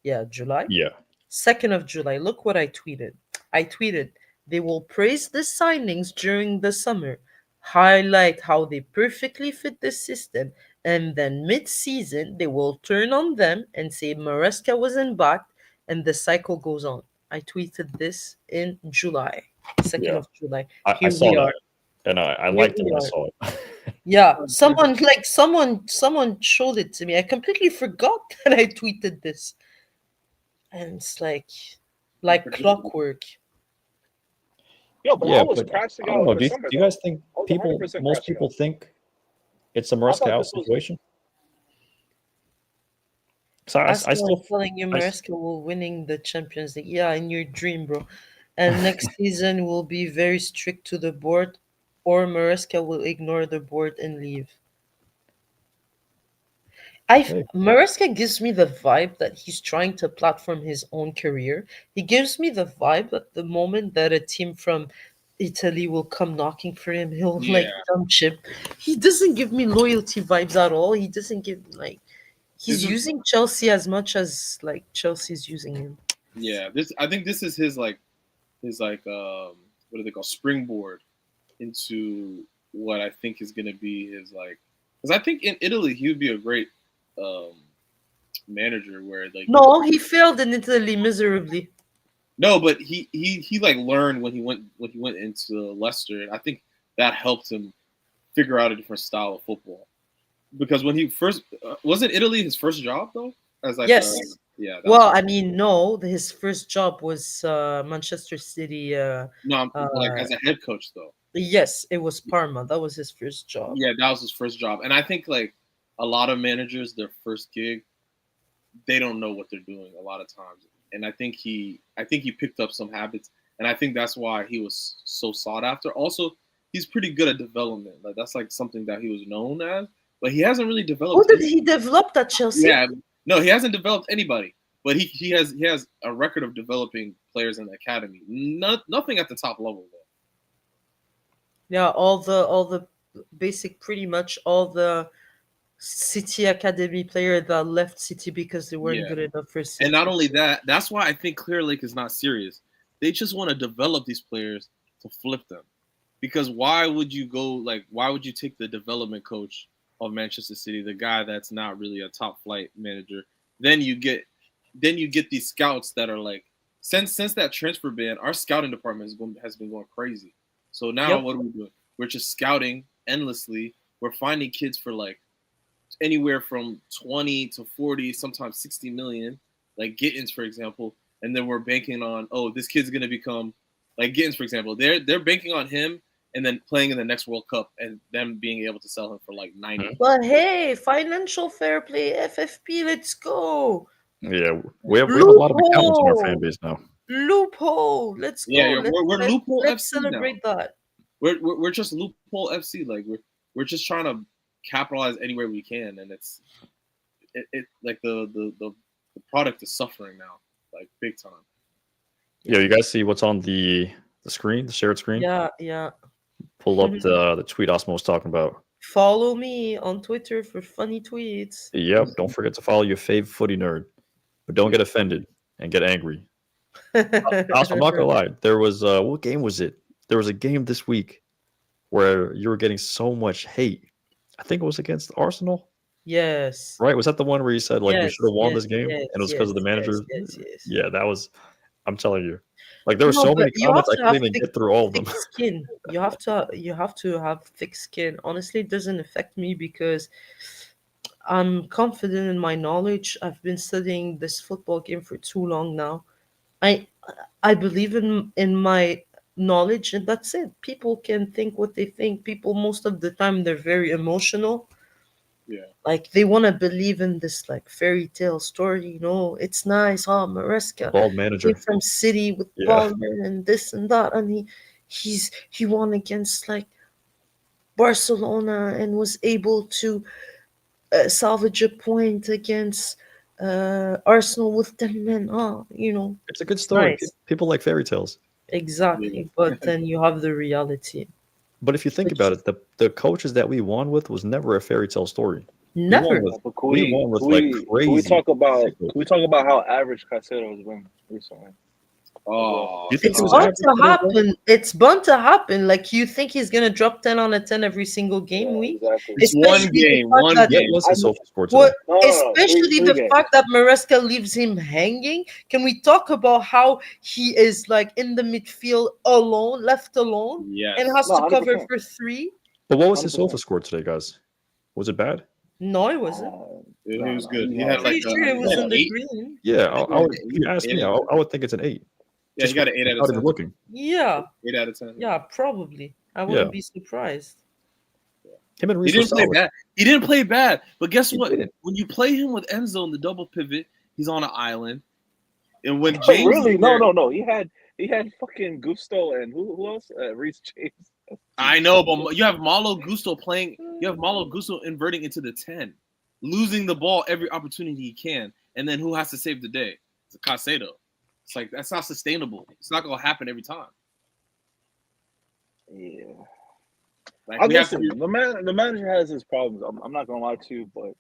Yeah, July. Yeah. 2nd of July. Look what I tweeted. I tweeted, they will praise the signings during the summer, highlight how they perfectly fit the system, and then mid season, they will turn on them and say Maresca wasn't backed, and the cycle goes on. I tweeted this in July, 2nd Yeah. of July. I Here saw we are. that, and I Here liked it we when I are. saw it. Yeah, someone showed it to me. I completely forgot that I tweeted this. And it's like clockwork. Yo, but I Yeah, was but crashing I don't out in know. the summer Do you though. guys think I was 100% most crashing people out. think it's a I Maresca thought out this was. situation? So I As someone still, telling you I s- Maresca will winning the Champions League. Yeah, in your dream, bro. And next season will be very strict to the board, or Maresca will ignore the board and leave. hey, Maresca gives me the vibe that he's trying to platform his own career. He gives me the vibe at the moment that a team from Italy will come knocking for him. He'll like Yeah. dump ship. He doesn't give me loyalty vibes at all. He doesn't give like he's This is using Chelsea as much as like Chelsea's using him. yeah. This I think this is his what do they call springboard into what I think is gonna be his like because I think in Italy he would be a great um manager where like No, he failed in Italy miserably. no, but he like learned when he went into Leicester, and I think that helped him figure out a different style of football. Because when he first wasn't Italy his first job though, as like Yes. yeah, that Well, was, I mean, no, his first job was Manchester City. no, like Uh, as a head coach though, yes, it was Parma. That was his first job. yeah, that was his first job, and I think like a lot of managers their first gig they don't know what they're doing a lot of times, and I think he picked up some habits, and I think that's why he was so sought after. Also, he's pretty good at development, like that's like something that he was known as, but he hasn't really Who developed. did he develop at Chelsea? Yeah, no, he hasn't developed anybody, but he has a record of developing players in the academy. Nothing at the top level though. Yeah, all the basic, pretty much all the City Academy player that left City because they weren't Yeah, good enough for and City. not only that, that's why I think Clear Lake is not serious. They just want to develop these players to flip them. Because why would you go like why would you take the development coach of Manchester City, the guy that's not really a top flight manager? Then you get these scouts that are like since that transfer ban, our scouting department has been going crazy. So now Yep. what are we doing? We're just scouting endlessly. We're finding kids for like anywhere from 20 to 40, sometimes 60 million, like Gittins, for example. And then we're banking on, oh, this kid's gonna become like Gittins, for example. They're banking on him and then playing in the next World Cup and them being able to sell him for like 90. But hey, financial fair play, FFP, let's go. Yeah, we have a lot of accountants in our fan Loophole, base now. loophole, let's Yeah, go. yeah, we're loophole Let's FC now. celebrate that. We're just loophole FC. Like we're just trying to capitalize anywhere we can, and it like the product is suffering now, like big time. Yeah, you guys see what's on the screen, the shared screen? Yeah, yeah. Pull up the tweet Osmo was talking about. Follow me on Twitter for funny tweets. Yep, don't forget to follow your fave footy nerd, but don't get offended and get angry. Also, I'm not gonna lie. There was what game was it? There was a game this week where you were getting so much hate. I think it was against Arsenal, Yes. right? Was that the one where you said like we Yes, should have won yes, this game yes, and it was because of the yes, manager? yes. Yeah, that was. I'm telling you, like there were No, so but many you have comments I to couldn't have even thick, get through all of them. thick skin. You have to have thick skin. Honestly, it doesn't affect me because I'm confident in my knowledge. I've been studying this football game for too long now. I I believe in my knowledge, and that's it. People can think what they think. People, most of the time, they're very emotional. Yeah, Like they want to believe in this like fairy tale story. It's nice. Oh, Maresca Bald came manager. from City with Yeah, Ballmer and this and that, and he won against like Barcelona and was able to salvage a point against Arsenal with 10 men. Oh, it's a good it's story. nice. People like fairy tales. Exactly, yeah. but then you have the reality, But if you think which about it, the coaches that we won with was never a fairy tale story. We won never. with But we won with like crazy. can we talk about how average Caicedo has been recently? Oh, You think It's he was God. bound average to today, bro? happen. It's bound to happen. Like you think he's gonna drop 10 out of 10 every single game Yeah, week, exactly. It's one especially the game, fact one that What game. was I his know. social score what, today? No, especially three the games. fact that Maresca leaves him hanging. Can we talk about how he is like in the midfield alone, left alone, and Yes. has No, to cover 100%. for three? But what was his 100%. social score today, guys? Was it bad? No, it wasn't. He was good. He He had like Pretty sure it he was had in an the 8. green. Yeah, I think I he would. had If you ask me, eight out of I would think it's an 8. Yeah, he got an 8 out of Without 10. even looking. Yeah, 8 out of 10. yeah, probably. I Yeah, wouldn't be surprised. him and He Reese were didn't play solid. bad. He didn't play bad. But guess He what? didn't. When you play him with Enzo in the double pivot, he's on an island. And when Oh, James really? is there, No. He had fucking Gusto and who else? Reese James. I know, but you have Malo Gusto playing. You have Malo Gusto inverting into the 10, losing the ball every opportunity he can. And then who has to save the day? It's Caicedo. It's like that's not sustainable. It's not gonna happen every time. Yeah. Like we have to Listen, be. the manager has his problems. I'm not gonna lie to you, but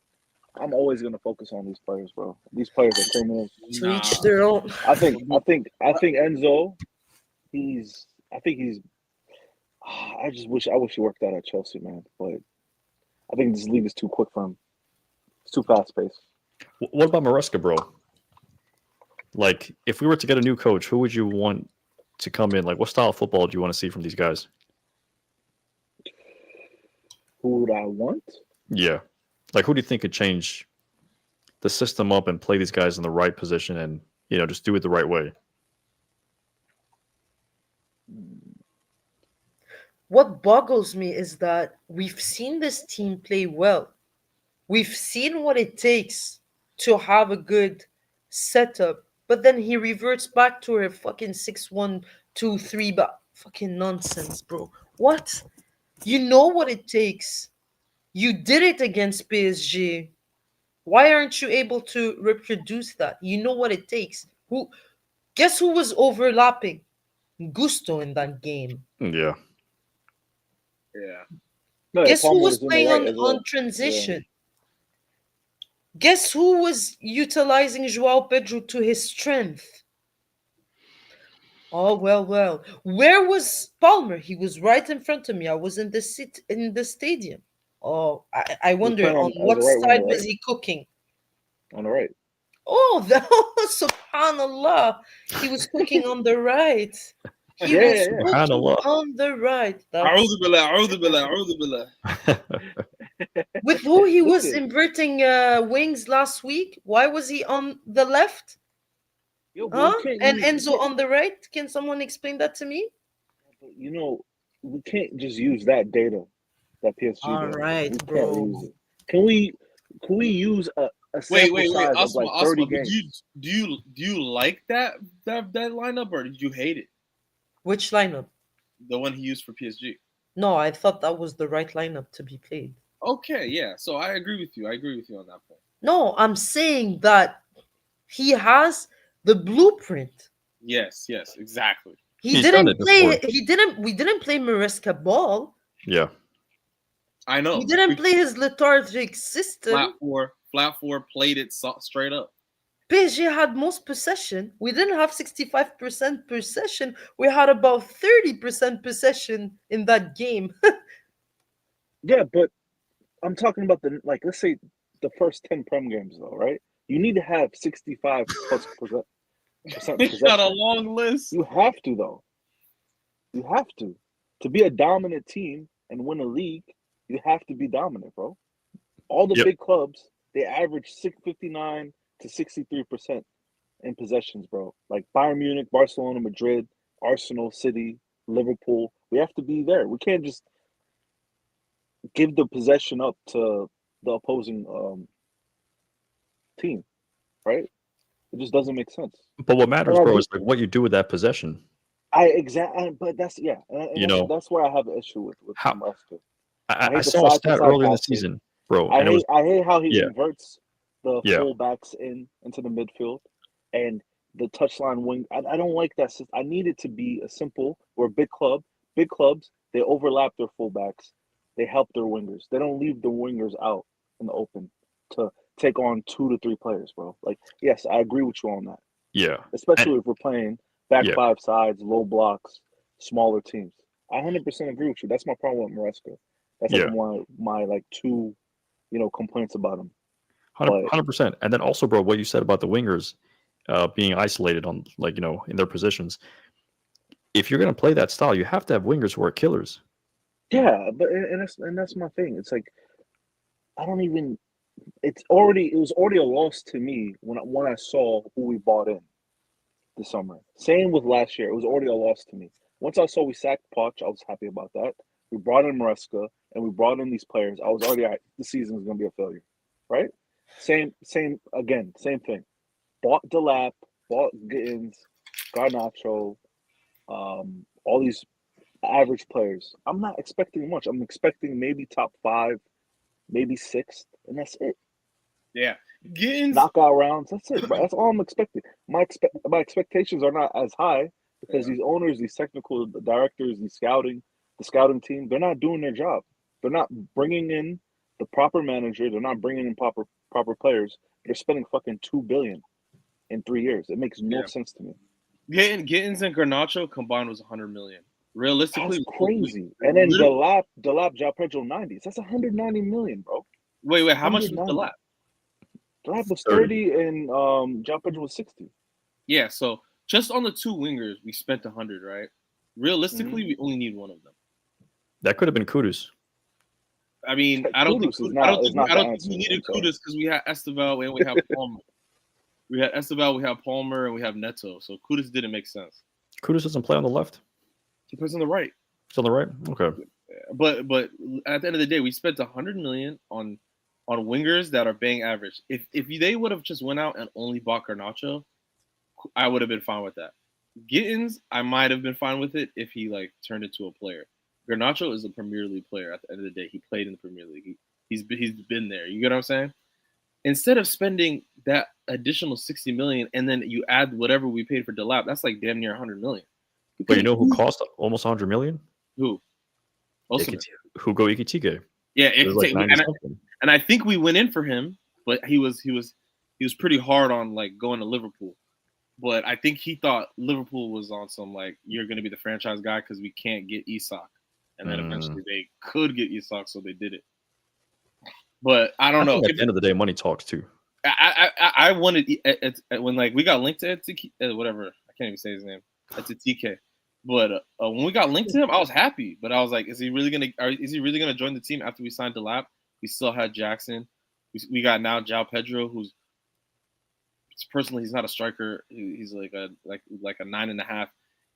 I'm always gonna focus on these players, bro. These players are criminals. To Nah. each their own. I think Enzo, he's I think he's I wish he worked out at Chelsea, man. But I think this league is too quick for him. It's too fast paced. What about Maresca, bro? Like, if we were to get a new coach, who would you want to come in? Like, what style of football do you want to see from these guys? Who would I want? Yeah. Like, who do you think could change the system up and play these guys in the right position and, just do it the right way? What boggles me is that we've seen this team play well. We've seen what it takes to have a good setup, but then he reverts back to a fucking 6-1-2-3, but fucking nonsense, bro. What? You know what it takes. You did it against PSG. Why aren't you able to reproduce that? You know what it takes. Guess who was overlapping? Gusto in that game. Yeah. Yeah. No, Guess who Palmer was was on the playing right on, as well. on transition? Guess who was utilizing Joao Pedro to his strength? Oh, well. Where was Palmer? He was right in front of me. I was in the stadium. Oh, I He was wonder playing on on as a what right side winger, was right? he cooking? On the right. Oh, subhanallah. He was cooking on the right. He Yeah, was yeah, yeah. cooking Subhanallah. on the right. A'udhu billah, a'udhu billah, a'udhu billah. With who he was Listen. inverting wings last week? Why was he on the left? Yo, but Huh? we can't And use Enzo on the right? Can someone explain that to me? we can't just use that data that PSG All does. right, We can't bro. use it. Can we use a Wait, sample size of Asma, like 30 Asma, but games? do you like that lineup or did you hate it? Which lineup? The one he used for PSG. No, I thought that was the right lineup to be played. Okay, yeah. So I agree with you. I agree with you on that point. No, I'm saying that he has the blueprint. Yes, exactly. He's done it before. We didn't play Maresca ball. Yeah. I know. We didn't play his lethargic system. Flat four played it straight up. PSG had most possession. We didn't have 65% possession. We had about 30% possession in that game. Yeah, but I'm talking about let's say the first 10 Prem games though, right? You need to have 65 plus percent He's got a possession. long list. You have to though. You have to. To be a dominant team and win a league, you have to be dominant, bro. All the Yep. big clubs, they average 59 to 63% in possessions, bro. Like Bayern Munich, Barcelona, Madrid, Arsenal, City, Liverpool. We have to be there. We can't just give the possession up to the opposing team, right? It just doesn't make sense. But what matters, And bro, is like what you do with that possession. but that's and You know, that's where I have an issue with How- Maresca. I hate the saw a stat side-to-side earlier in the passing. season, bro, I and it was hate how he yeah. inverts the Yeah. fullbacks into the midfield and the touchline wing. I don't like that system. I need it to be a simple where big clubs, they overlap their fullbacks. They help their wingers. They don't leave the wingers out in the open to take on 2 to 3 players, bro. Like, yes, I agree with you on that. Yeah. Especially if we're playing back Yeah. 5 sides, low blocks, smaller teams. I 100% agree with you. That's my problem with Maresca. That's Yeah. like my like two, complaints about him. 100%. And then also, bro, what you said about the wingers being isolated on, like, in their positions. If you're going to play that style, you have to have wingers who are killers. Yeah, but that's my thing. It's like I don't even. It was already a loss to me when I saw who we bought in this summer. Same with last year. It was already a loss to me. Once I saw we sacked Poch, I was happy about that. We brought in Maresca and we brought in these players. I was already the season is going to be a failure, right? Same thing. Bought Delap, bought Gittins, Garnacho, all these average players. I'm not expecting much. I'm expecting maybe top 5, maybe 6th, and that's it. Yeah. Gittins, Knockout rounds. That's it, bro. That's all I'm expecting. My expectations are not as high because these owners, these technical directors, these scouting, the scouting team, they're not doing their job. They're not bringing in the proper manager. They're not bringing in proper players. They're spending fucking $2 billion in 3 years. It makes no sense to me. Gittins and Garnacho combined was 100 million. Realistically, that's crazy. And then Delap, João Pedro 90s. That's 190 million, bro. Wait, how much was Delap? Delap was 30 and João Pedro was 60. Yeah, so just on the two wingers, we spent 100, right? Realistically, we only need one of them. That could have been Kudus. I mean, I don't think we needed Kudus because we had Esteval and we have Palmer. We had Esteval, we have Palmer, and we have Neto. So Kudus didn't make sense. Kudus doesn't play on the left. He plays on the right. He's on the right. Okay. But at the end of the day, we spent 100 million on wingers that are bang average. If they would have just went out and only bought Garnacho, I would have been fine with that. Gittins, I might have been fine with it if he like turned into a player. Garnacho is a Premier League player. At the end of the day, he played in the Premier League. He's been there. You get what I'm saying? Instead of spending that additional 60 million and then you add whatever we paid for Delap, that's like damn near 100 million. But you know who cost almost 100 million? Who? Hugo Ekitike. Yeah, and I think we went in for him, but he was pretty hard on like going to Liverpool. But I think he thought Liverpool was on some like you're going to be the franchise guy because we can't get Isak, and then eventually they could get Isak, so they did it. But I don't know. At the end of the day, money talks too. I wanted when like we got linked to whatever, I can't even say his name. It's a TK. But when we got linked to him, I was happy. But I was like, is he really gonna join the team after we signed Delap? We still had Jackson. We got now João Pedro, who's personally he's not a striker. He's like a 9.5.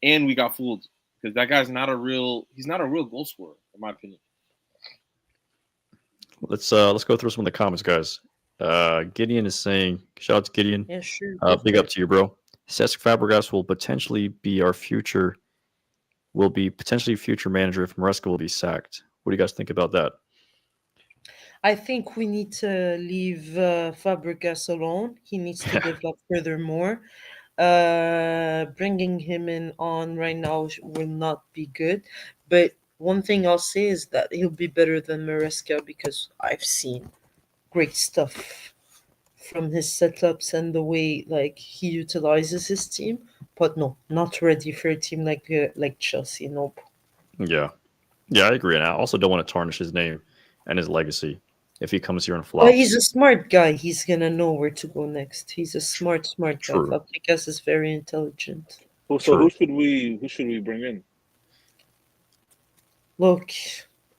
And we got fooled because that guy's not a real goal scorer, in my opinion. Let's go through some of the comments, guys. Gideon is saying, shout out to Gideon. Yeah, sure. Big up to you, bro. Cesc Fabregas will potentially be future manager if Maresca will be sacked. What do you guys think about that? I think we need to leave Fabregas alone. He needs to develop furthermore. Bringing him in on right now will not be good. But one thing I'll say is that he'll be better than Maresca because I've seen great stuff from his setups and the way like he utilizes his team. But no, not ready for a team like Chelsea. Nope. Yeah, I agree, and I also don't want to tarnish his name and his legacy if he comes here and flops. Well, he's a smart guy. He's gonna know where to go next. He's a smart guy. Fabregas is very intelligent. Who should we bring in? Look,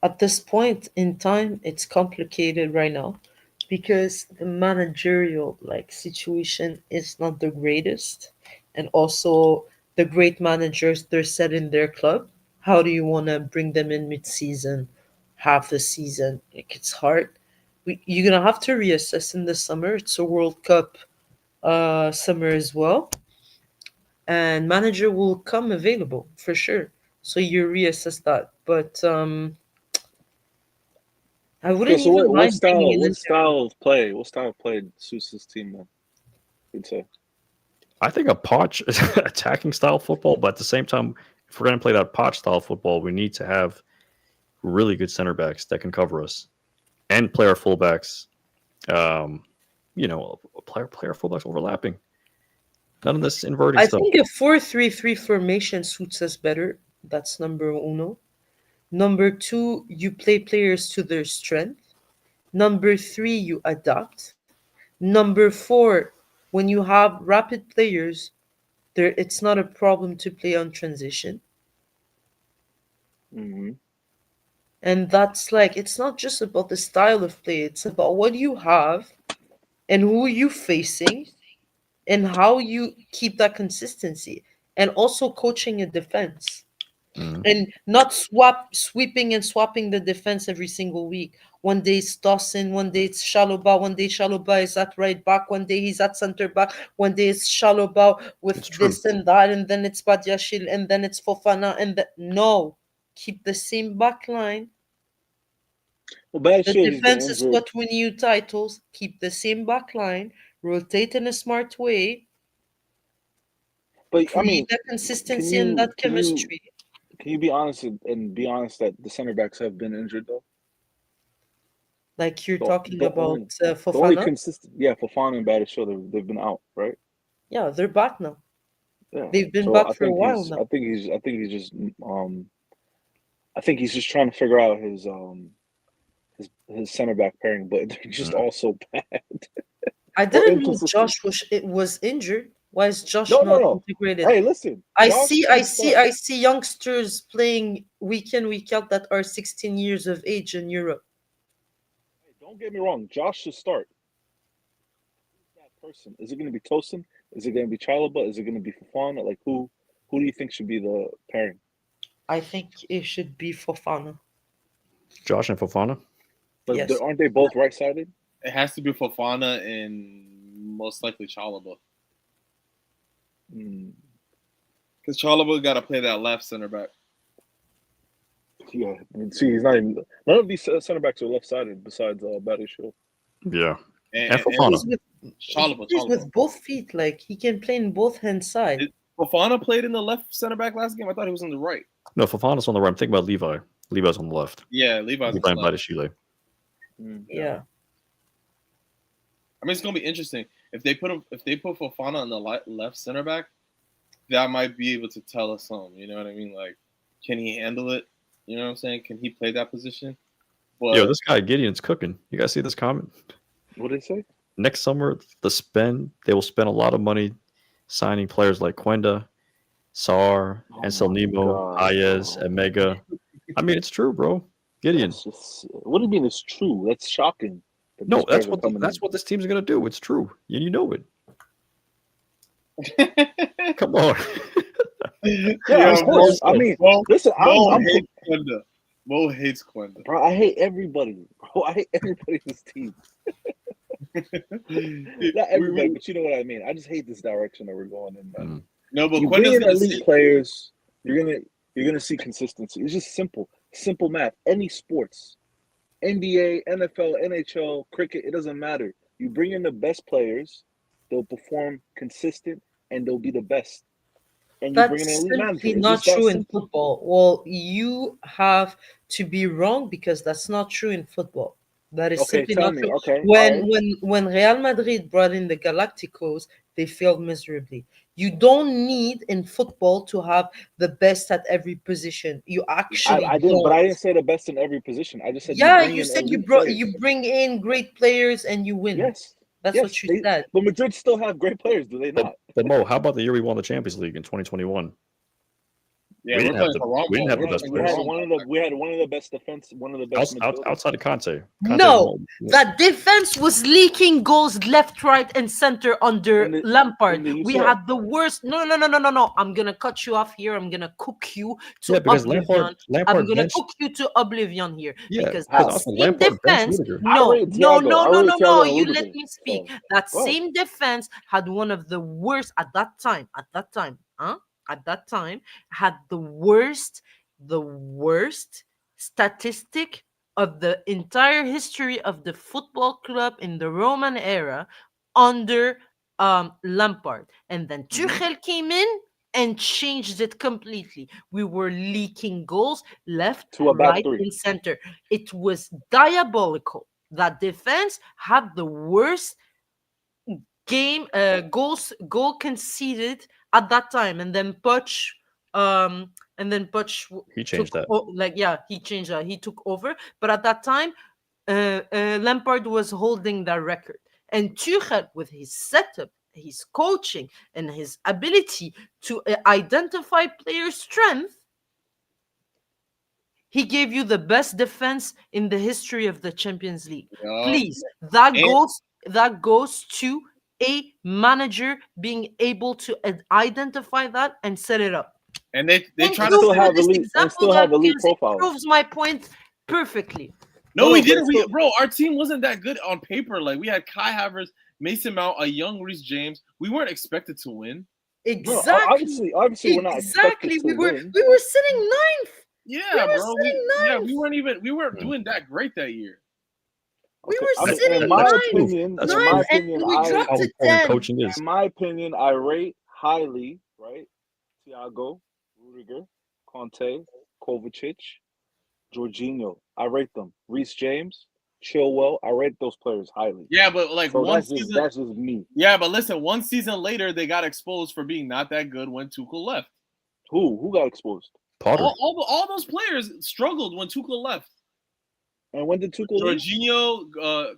at this point in time, it's complicated right now because the managerial situation is not the greatest, and also the great managers they're set in their club. How do you want to bring them in mid-season, half the season? It's hard. You're gonna have to reassess in the summer. It's a World Cup summer as well, and manager will come available for sure. So you reassess that, but I wouldn't even mind what style of play suits this team, man? You'd say. I think a Poch attacking style football, but at the same time, if we're going to play that Poch style football, we need to have really good center backs that can cover us and play our fullbacks. Player fullbacks overlapping. None of this inverting stuff. I think a 4-3-3 formation suits us better. That's number uno. Number two, you play players to their strength. Number three, you adapt. Number four, when you have rapid players, it's not a problem to play on transition. Mm-hmm. And that's it's not just about the style of play. It's about what you have and who you facing and how you keep that consistency. And also coaching a defense. Mm-hmm. And not sweeping and swapping the defense every single week. One day it's Dawson, one day it's Chalobah, one day Chalobah is at right back, one day he's at center back, one day it's Chalobah with this and that, and then it's Badiashile, and then it's Fofana, no. Keep the same back line. The defense is what win you titles. Keep the same back line. Rotate in a smart way. But create that consistency and that chemistry. Can you be honest and be honest that the center backs have been injured though? Like you're The, talking the about only the only Fofana? consistent, yeah, Fofana and Badiashile, they've been out, right? Yeah, they're back now. Yeah. They've been So back for a while now. I think he's just trying to figure out his center back pairing, but they're just Mm. all so bad I or didn't know inconsistent. Josh was injured. Why is Josh No, no, not no. integrated? Hey, listen, Josh should start. I see youngsters playing week in, week out that are 16 years of age in Europe. Hey, don't get me wrong, Josh should start. Who's that person? Is it going to be Tosin? Is it going to be Chalaba? Is it going to be Fofana? Like who do you think should be the pairing? I think it should be Fofana. Josh and Fofana. But Yes. aren't they both right-sided? It has to be Fofana and most likely Chalaba. Mm, Because Chalaba got to play that left center back. yeah. See, he's not even. None of these center backs are left-sided besides Badiashile. Yeah. And And Fofana. Chalaba, He's with both feet. Like he can play in both hand side. Fofana played in the left center back last game. I thought he was on the right. No, Fofana's on the right. I'm thinking about Levi. Levi's on the left. Yeah, Levi's on Levi the and left. Badiashile. Yeah. I mean, it's gonna be interesting if they put Fofana on the left center back. That might be able to tell us something. You know what I mean? Like, can he handle it? You know what I'm saying? Can he play that position? But Yo, this guy Gideon's cooking. You guys see this comment? What did they say? Next summer, they will spend a lot of money signing players like Quenda, Sar, Ansel my Nemo, God, Ayez, bro. and Mega. I mean, it's true, bro. Gideon. What do you mean it's true? That's shocking. That No, these that's players are what coming that's in. what this team's gonna do. It's true. You know it. Come on. Yeah, of course. I mean, listen, I'm hates Quenda. Mo hates Quenda. bro. I hate everybody, bro. I hate everybody in this team. Not everybody, but you know what I mean. I just hate this direction that we're going in, man. No, but You bring Quenda's in gonna elite see. players, you're gonna see consistency. It's just simple math. Any sports, NBA, NFL, NHL, cricket, it doesn't matter. You bring in the best players, they'll perform consistent, and they'll be the best. And you bring in an That's elite manager. simply It's not just that true in simple. football. Well, you have to be wrong because that's not true in football. That is Okay, simply tell not me. true. Okay, all right. When Real Madrid brought in the Galacticos, they failed miserably. You don't need in football to have the best at every position. You actually I didn't, but don't. I didn't say the best in every position. I just said you Yeah, bring you in said elite players. you bring in great players and you win. Yes, That's yes. what you said. But Madrid still have great players, do they not? But Mo, how about the year we won the Champions League in 2021? Yeah, We we're didn't have playing for wrong we didn't have the ball. best We players. had one of the best defense, one of the best midfielders. Outside of Conte. No, that defense was leaking goals left, right, and center under In the Lampard. We UCL. had the worst. No. I'm gonna cut you off here. I'm gonna cook you to Yeah, because oblivion. Lampard I'm gonna benched. cook you to oblivion here Yeah, because because that also same Lampard benched defense. Rudiger. I rated Thiago. I rated Thiago and You Rudiger. let me speak. So, That go ahead. same defense had one of the worst at that time. At that time, had the worst statistic of the entire history of the football club in the Roman era under Lampard. And then Tuchel came in and changed it completely. We were leaking goals left, To a back right, three. and center. It was diabolical. That defense had the worst goal conceded at that time, and then Poch He changed that. he changed that. He took over, but at that time, Lampard was holding that record, and Tuchel, with his setup, his coaching, and his ability to identify player strength, he gave you the best defense in the history of the Champions League. Yeah. Please, that goes to a manager being able to identify that and set it up. And they Thank try you to still for have this elite and example still have elite because it profiles. proves my point perfectly. No, No, we but didn't. still- Bro, our team wasn't that good on paper. Like, we had Kai Havertz, Mason Mount, a young Reece James. We weren't expected to win. No, Exactly. obviously, we're not expected Exactly. to win. We were sitting ninth. Yeah, were bro. sitting ninth. We weren't doing that great that year. We Okay, were I mean, sitting in my ninth. opinion, That's in my Ninth, and opinion, we dropped How to important 10. coaching is. in my opinion, I rate highly, right? Thiago, Rudiger, Conte, Kovacic, Jorginho. I rate them. Reece James, Chilwell. I rate those players highly. Yeah, but like So one that's just season. that's just me. Yeah, but listen, one season later they got exposed for being not that good when Tuchel left. Who got exposed? Potter. All those players struggled when Tuchel left. And when did Tuchel leave? Jorginho,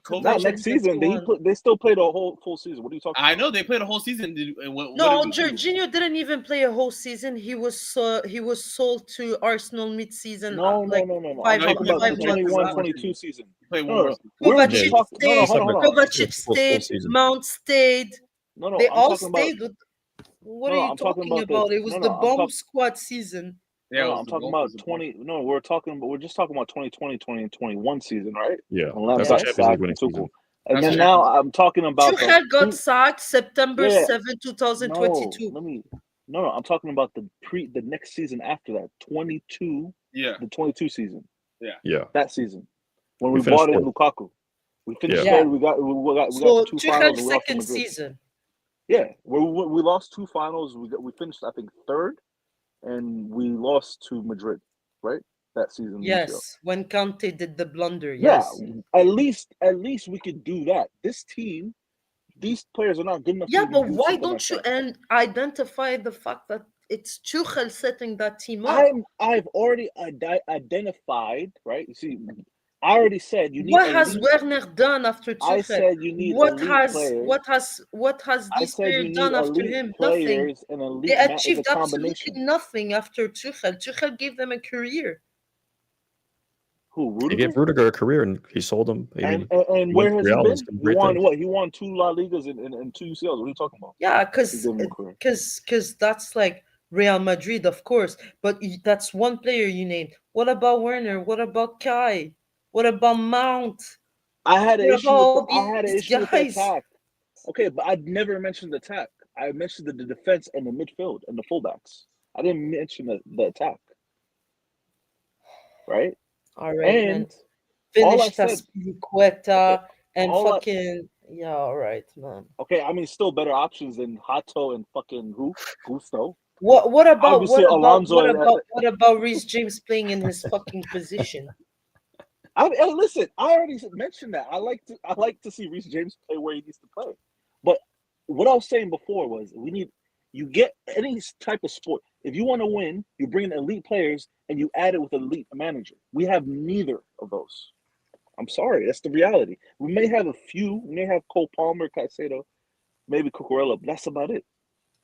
Kovacic. Not next season. They still played a whole full season. What are you talking I about? know they played a whole season. What No, did we do? Jorginho didn't even play a whole season. He was sold to Arsenal mid-season, No. like I'm No, he talking played about the full season 21, last 22 season. season. He played one No, more no. season. We're Kovacic just talking. No, stayed. hold on. Kovacic Full stayed. season. Mount stayed. No, They I'm all talking about. stayed. What No, are you I'm talking talking about? It was No, the I'm bomb talking. squad season. Yeah, No, it was I'm the talking bulk, it about was the bulk. 20. No, we're just talking about 2020, 20, and 21 season, right? Yeah, When Lamb that's the got Yes. Champions League sacked winning and Tuchel. season. And That's then Champions now League. I'm talking about the Tuchel got sacked September yeah. 7, 2022. No. I'm talking about the next season after that, 22. Yeah, The 22 season. Yeah, That season when We we finished bought in fourth. Lukaku. We finished Yeah. Yeah. third. We got So two finals Tuchel's and we lost to second Madrid. season. Yeah, we lost two finals. We finished I think third, and we lost to Madrid, right? That season. Yes, when Conte did the blunder. Yeah, Yes. at least we could do that. This team, these players are not good enough to Yeah, even but do why something don't like you that. identify the fact that it's Tuchel setting that team up? I've already identified, right? You see, I already said you need What has elite. Werner done after I Tuchel? said you need What elite has players. I these said you players need done after elite him? Nothing. players and They elite is a achieved absolutely combination. nothing after Tuchel. Tuchel gave them a career. Who, He Rudiger? gave Rudiger a career and he sold him. I mean, And he where went to has he Real and he's been? doing He great won things. what? He won 2 La Ligas and 2 UCLs. What are you talking about? Yeah, He gave him a career. because that's like Real Madrid, of course. But that's one player you named. What about Werner? What about Kai? What about Mount? I had an What issue about with all the these guys? attack. Okay, but I never mentioned the attack. I mentioned the defense and the midfield and the fullbacks. I didn't mention the attack. Right? All right, man. And all I Finished said, Aspilicueta and all I, fucking yeah. All right, man. okay, I mean, still better options than Hato and fucking Gusto. What about Obviously, Alonso what about Reece James playing in his fucking position? and listen, I already mentioned that. I like to see Reece James play where he needs to play. But what I was saying before was you get any type of sport. If you want to win, you bring in elite players and you add it with an elite manager. We have neither of those. I'm sorry, that's the reality. We may have a few. We may have Cole Palmer, Caicedo, maybe Cucurella, but that's about it.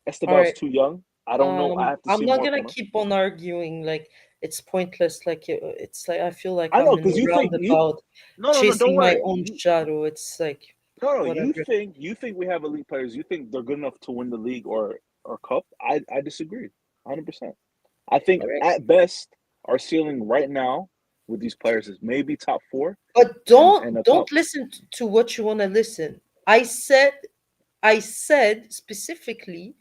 All Esteban's right. too young. I don't know. I have to I'm see not more gonna from him. keep on arguing. Like it's pointless. Like it's like I feel like I know I'm in because a you think roundabout, no, don't chasing my worry. own shadow. It's like No, whatever. you think we have elite players. You think they're good enough to win the league or cup. I disagree, 100%. I think All right. at best our ceiling right now with these players is maybe top 4. But and a cup. don't listen to what you want to listen. I said specifically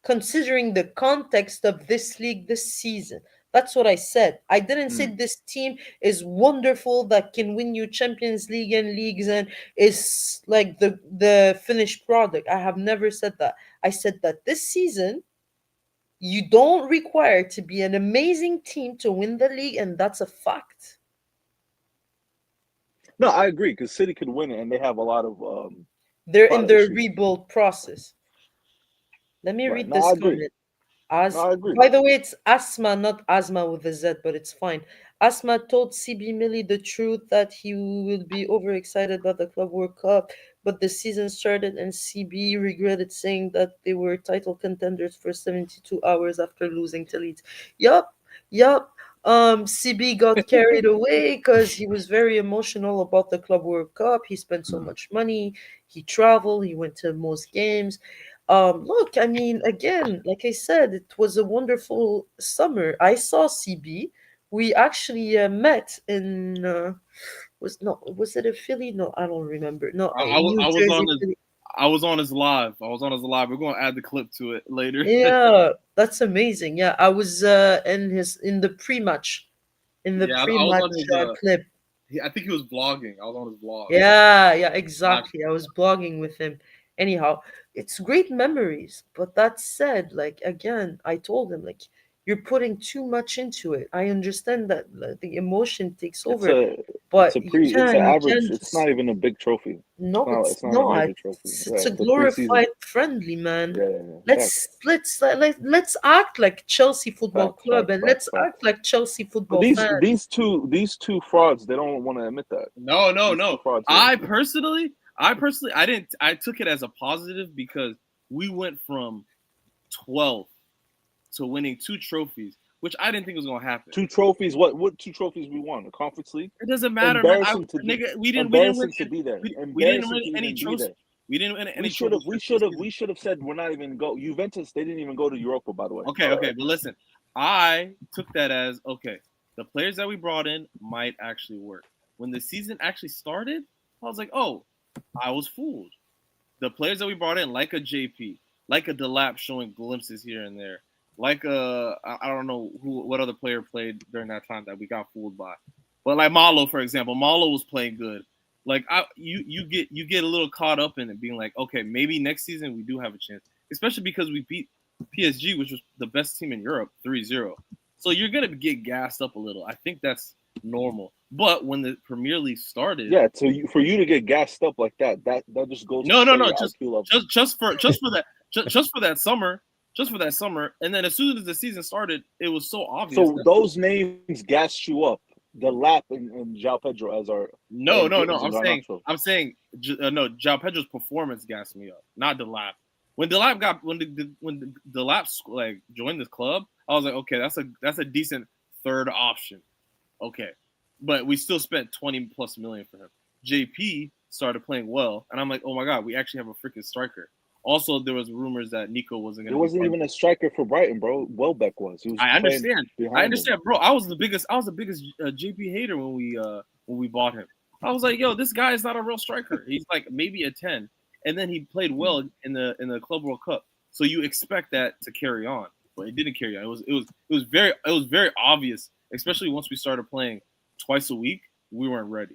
considering the context of this league this season. That's what I said. I didn't say this team is wonderful that can win you Champions League and leagues and is like the finished product. I have never said that. I said that this season you don't require to be an amazing team to win the league, and that's a fact. No, I agree because City could win it, and they have a lot of They're in their issues. rebuild process. Let me Right. read No, this I agree. comment. No, I agree. By the way, it's Asma, not Asma with a Z, but it's fine. Asma told CB Millie the truth that he will be overexcited about the Club World Cup, but the season started and CB regretted saying that they were title contenders for 72 hours after losing to Leeds. Yup. CB got carried away because he was very emotional about the Club World Cup. He spent so much money. He traveled. He went to most games. Look, I mean, again, like I said, it was a wonderful summer. I saw CB. We actually met in was it a Philly? No, I don't remember. No, I New was Jersey, on his Philly. I was on his live. We're gonna add the clip to it later. Yeah, that's amazing. Yeah, I was in the pre-match, Yeah, I was on his. clip. I think he was vlogging. I was on his vlog. Yeah, exactly. I was blogging with him. Anyhow, it's great memories. But that said, like again, I told him like You're putting too much into it. I understand that the emotion takes It's over, a but it's an you average. can't It's not just even a big trophy. no, It's it's not a not. major trophy. It's Yeah, a it's a preseason. glorified friendly, man. Yeah, yeah, yeah. Let's Facts, let's act like Chelsea Football facts, Club, facts, and facts, let's act facts. like Chelsea But football fans. these two frauds, they don't want to admit that. No. These two frauds. I personally, I didn't. I took it as a positive because we went from 12th to winning 2 trophies, which I didn't think was gonna happen. 2 trophies. What 2 trophies we won? The Conference League. It doesn't matter, man. Embarrassing to be. Nigga, we didn't win. Embarrassing to be there. We didn't Embarrassing win to any even be trophies. there. We didn't win any We should have. trophies. We should have said we're not even go. Juventus. They didn't even go to Europa. By the way. Okay, but listen, I took that as okay. The players that we brought in might actually work. When the season actually started, I was like, oh, I was fooled. The players that we brought in, like a JP, like a Delap showing glimpses here and there, like I don't know what other player played during that time that we got fooled by, but like Malo, for example, Malo was playing good. Like you get a little caught up in it, being like, okay, maybe next season we do have a chance, especially because we beat PSG, which was the best team in Europe, 3-0. So you're gonna get gassed up a little. I think that's normal. But when the Premier League started, Yeah. So for you to get gassed up like that just goes no, to show your just IQ level. just for that just for that summer, and then as soon as the season started, it was so obvious. So those names gassed you up. The Lap and João Pedro as our no. I'm saying no. João Pedro's performance gassed me up, not Delap. When Delap like joined this club, I was like, okay, that's a decent third option. Okay, but we still spent 20+ million for him. JP started playing well, and I'm like, oh my god, we actually have a freaking striker. Also, there was rumors that Nico wasn't going to. It wasn't even a striker for Brighton, bro. Welbeck was. He was. I understand, him. bro. I was the biggest JP hater when we bought him. I was like, yo, this guy is not a real striker. He's like maybe a 10, and then he played well in the Club World Cup. So you expect that to carry on, but it didn't carry on. It was very obvious, especially once we started playing twice a week. We weren't ready.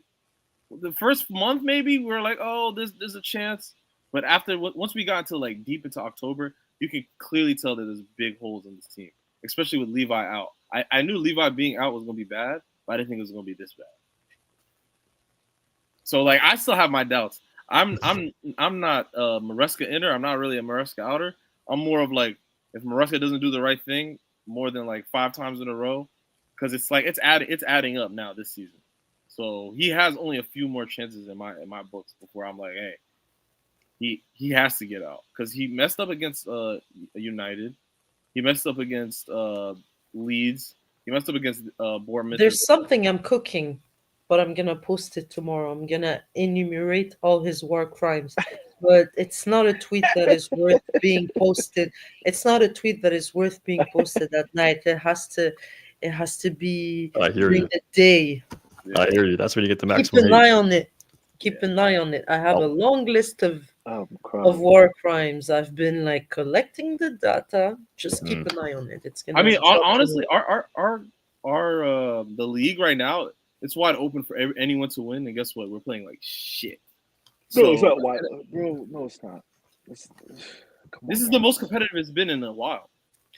The first month, maybe we were like, oh, there's a chance. But once we got into like deep into October, you can clearly tell that there's big holes in this team, especially with Levi out. I knew Levi being out was going to be bad, but I didn't think it was going to be this bad. So like, I still have my doubts. I'm not Maresca inner. I'm not really a Maresca outer. I'm more of like, if Maresca doesn't do the right thing more than like 5 times in a row, because it's like it's adding up now this season. So he has only a few more chances in my books before I'm like, hey. He has to get out because he messed up against United. He messed up against Leeds. He messed up against Bournemouth. There's something I'm cooking, but I'm gonna post it tomorrow. I'm gonna enumerate all his war crimes, but it's not a tweet that is worth being posted. It's not a tweet that is worth being posted at night. It has to be during the day. I hear you. That's when you get the Keep maximum. an eye on it. Keep an eye on it. I have a long list of war crimes. I've been like collecting the data. Just keep an eye on it. It's gonna. I mean, honestly, our the league right now, it's wide open for anyone to win. And guess what? We're playing like shit. No, it's not wide, bro. No, it's not. This is the most competitive it's been in a while.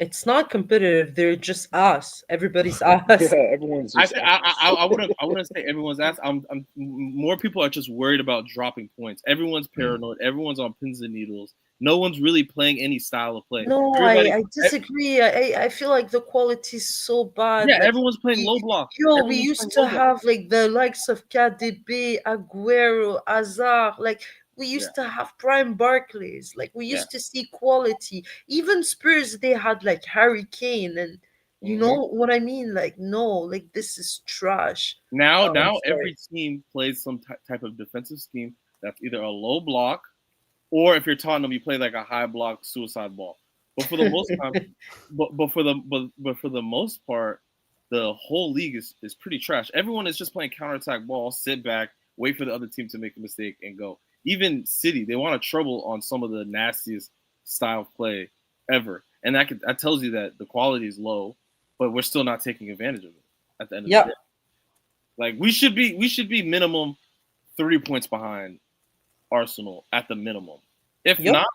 It's not competitive. They're just us. Everybody's us. Yeah, everyone's. I wouldn't say everyone's ass. I'm more people are just worried about dropping points. Everyone's paranoid. Everyone's on pins and needles. No one's really playing any style of play. No, I disagree. I feel like the quality is so bad. Yeah, like, everyone's playing low block. We used to have like the likes of KDB, Aguero, Hazard. Like we used to have prime Barclays. Like we used to see quality. Even Spurs, they had like Harry Kane, and you know what I mean. Like no, like this is trash. Now every team plays some type of defensive scheme that's either a low block. Or if you're Tottenham, you play like a high block suicide ball. But for the most time, but for the most part, the whole league is pretty trash. Everyone is just playing counterattack ball, sit back, wait for the other team to make a mistake and go. Even City, they want to trouble on some of the nastiest style of play ever, and that tells you that the quality is low, but we're still not taking advantage of it at the end of the day. Like we should be minimum 3 points behind Arsenal at the minimum. If not,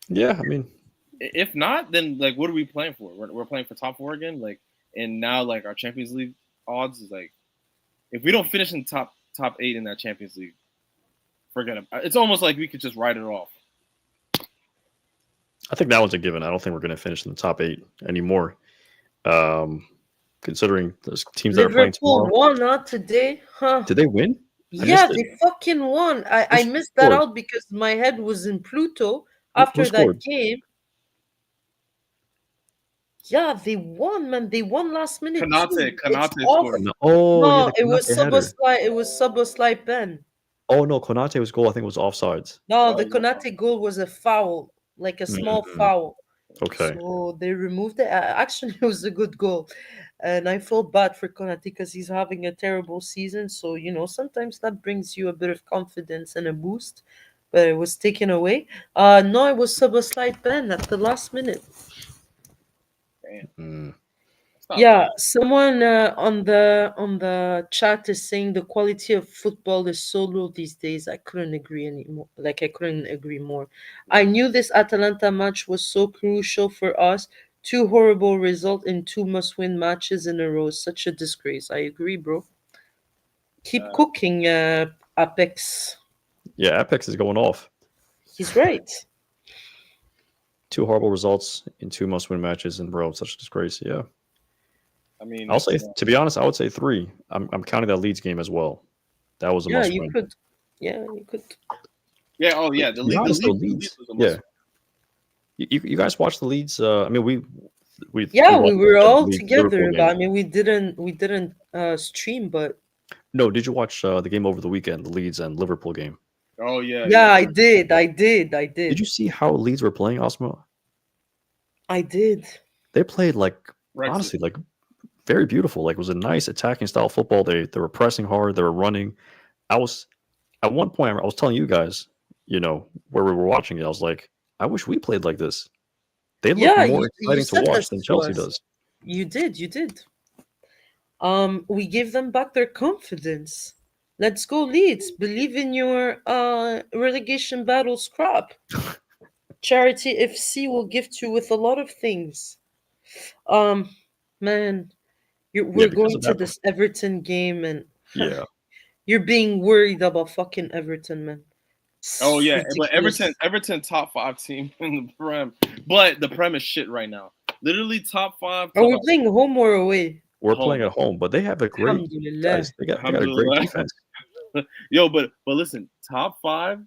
I mean, If not, then like, what are we playing for? We're playing for top 4 again. Like, and now like our Champions League odds is like, if we don't finish in top 8 in that Champions League, forget it. It's almost like we could just write it off. I think that one's a given. I don't think we're going to finish in the top 8 anymore. Considering those teams that are playing Liverpool tomorrow. won, not today, huh? Did they win? Yeah, they fucking won. I missed that scored? out because my head was in Pluto Who after scored? that game. Yeah, they won, man. They won last minute. Konate It's off. scored. Oh, yeah, No, the it was Konate header. Szoboszlai. It was Szoboszlai pen. Oh no, Konate was goal. I think it was offsides. No, Oh, the yeah. Konate goal was a foul, like a small foul. Okay. So they removed it. Actually, it was a good goal. And I felt bad for Konate because he's having a terrible season. So, sometimes that brings you a bit of confidence and a boost. But it was taken away. No, it was Szoboszlai pen at the last minute. Mm. Yeah, someone on the chat is saying the quality of football is so low these days. I couldn't agree anymore. Like I couldn't agree more. I knew this Atalanta match was so crucial for us. 2 horrible results in 2 must-win matches in a row. Such a disgrace. I agree, bro. Keep cooking, Apex. Yeah, Apex is going off. He's right. 2 horrible results in 2 must-win matches in a row. Such a disgrace. Yeah. I mean, I'll say, to be honest, I would say 3. I'm counting that Leeds game as well. That was a must win. Yeah, you could. Yeah. Oh, yeah. The Leeds was a must. Yeah. You guys watched the Leeds? I mean, we were all Leeds together. But I mean, we didn't stream, but no. Did you watch the game over the weekend, the Leeds and Liverpool game? Oh yeah. Yeah, I did. Did you see how Leeds were playing, Osmo? I did. They played like Brexit. honestly like very beautiful. Like it was a nice attacking style football. They were pressing hard. They were running. I was at one point. I was telling you guys, where we were watching it. I was like, I wish we played like this. They look more exciting to watch than Chelsea does. You did. We gave them back their confidence. Let's go, Leeds. Believe in your relegation battle scrap. Charity FC will gift you with a lot of things. Man, we're going to this Everton game, and you're being worried about fucking Everton, man. Oh yeah, but Everton top 5 team in the Prem, but the Prem is shit right now. Literally top 5. Are we playing home or away? We're playing at home, but they have a great guys. They got a great defense. Yo, but listen, top 5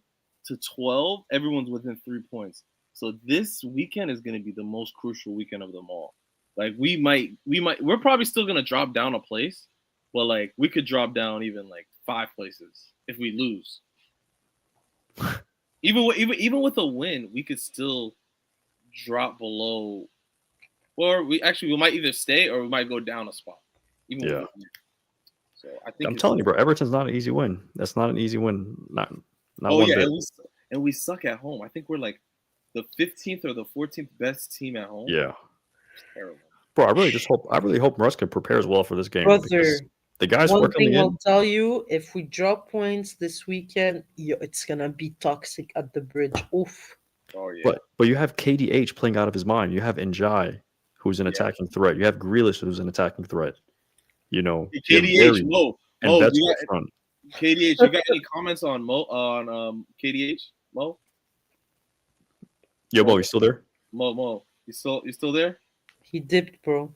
to 12, everyone's within 3 points. So this weekend is going to be the most crucial weekend of them all. Like we're probably still going to drop down a place, but like we could drop down even like 5 places if we lose. Even with a win, we could still drop below, or we might either stay or we might go down a spot. So I think I'm telling you, bro, Everton's not an easy win. That's not an easy win. Not one bit. And we suck at home. I think we're like the 15th or the 14th best team at home. Yeah, it's terrible. Bro, I really hope Maresca prepares well for this game. Brother, the guys one thing I'll tell you: if we drop points this weekend, it's gonna be toxic at the bridge. Oof. Oh yeah. But you have KDH playing out of his mind. You have Njai, who's an attacking threat. You have Grealish, who's an attacking threat. KDH, Mo. KDH, you got any comments on KDH, Mo? Yo, Mo, you still there? Mo, you still there? He dipped, bro.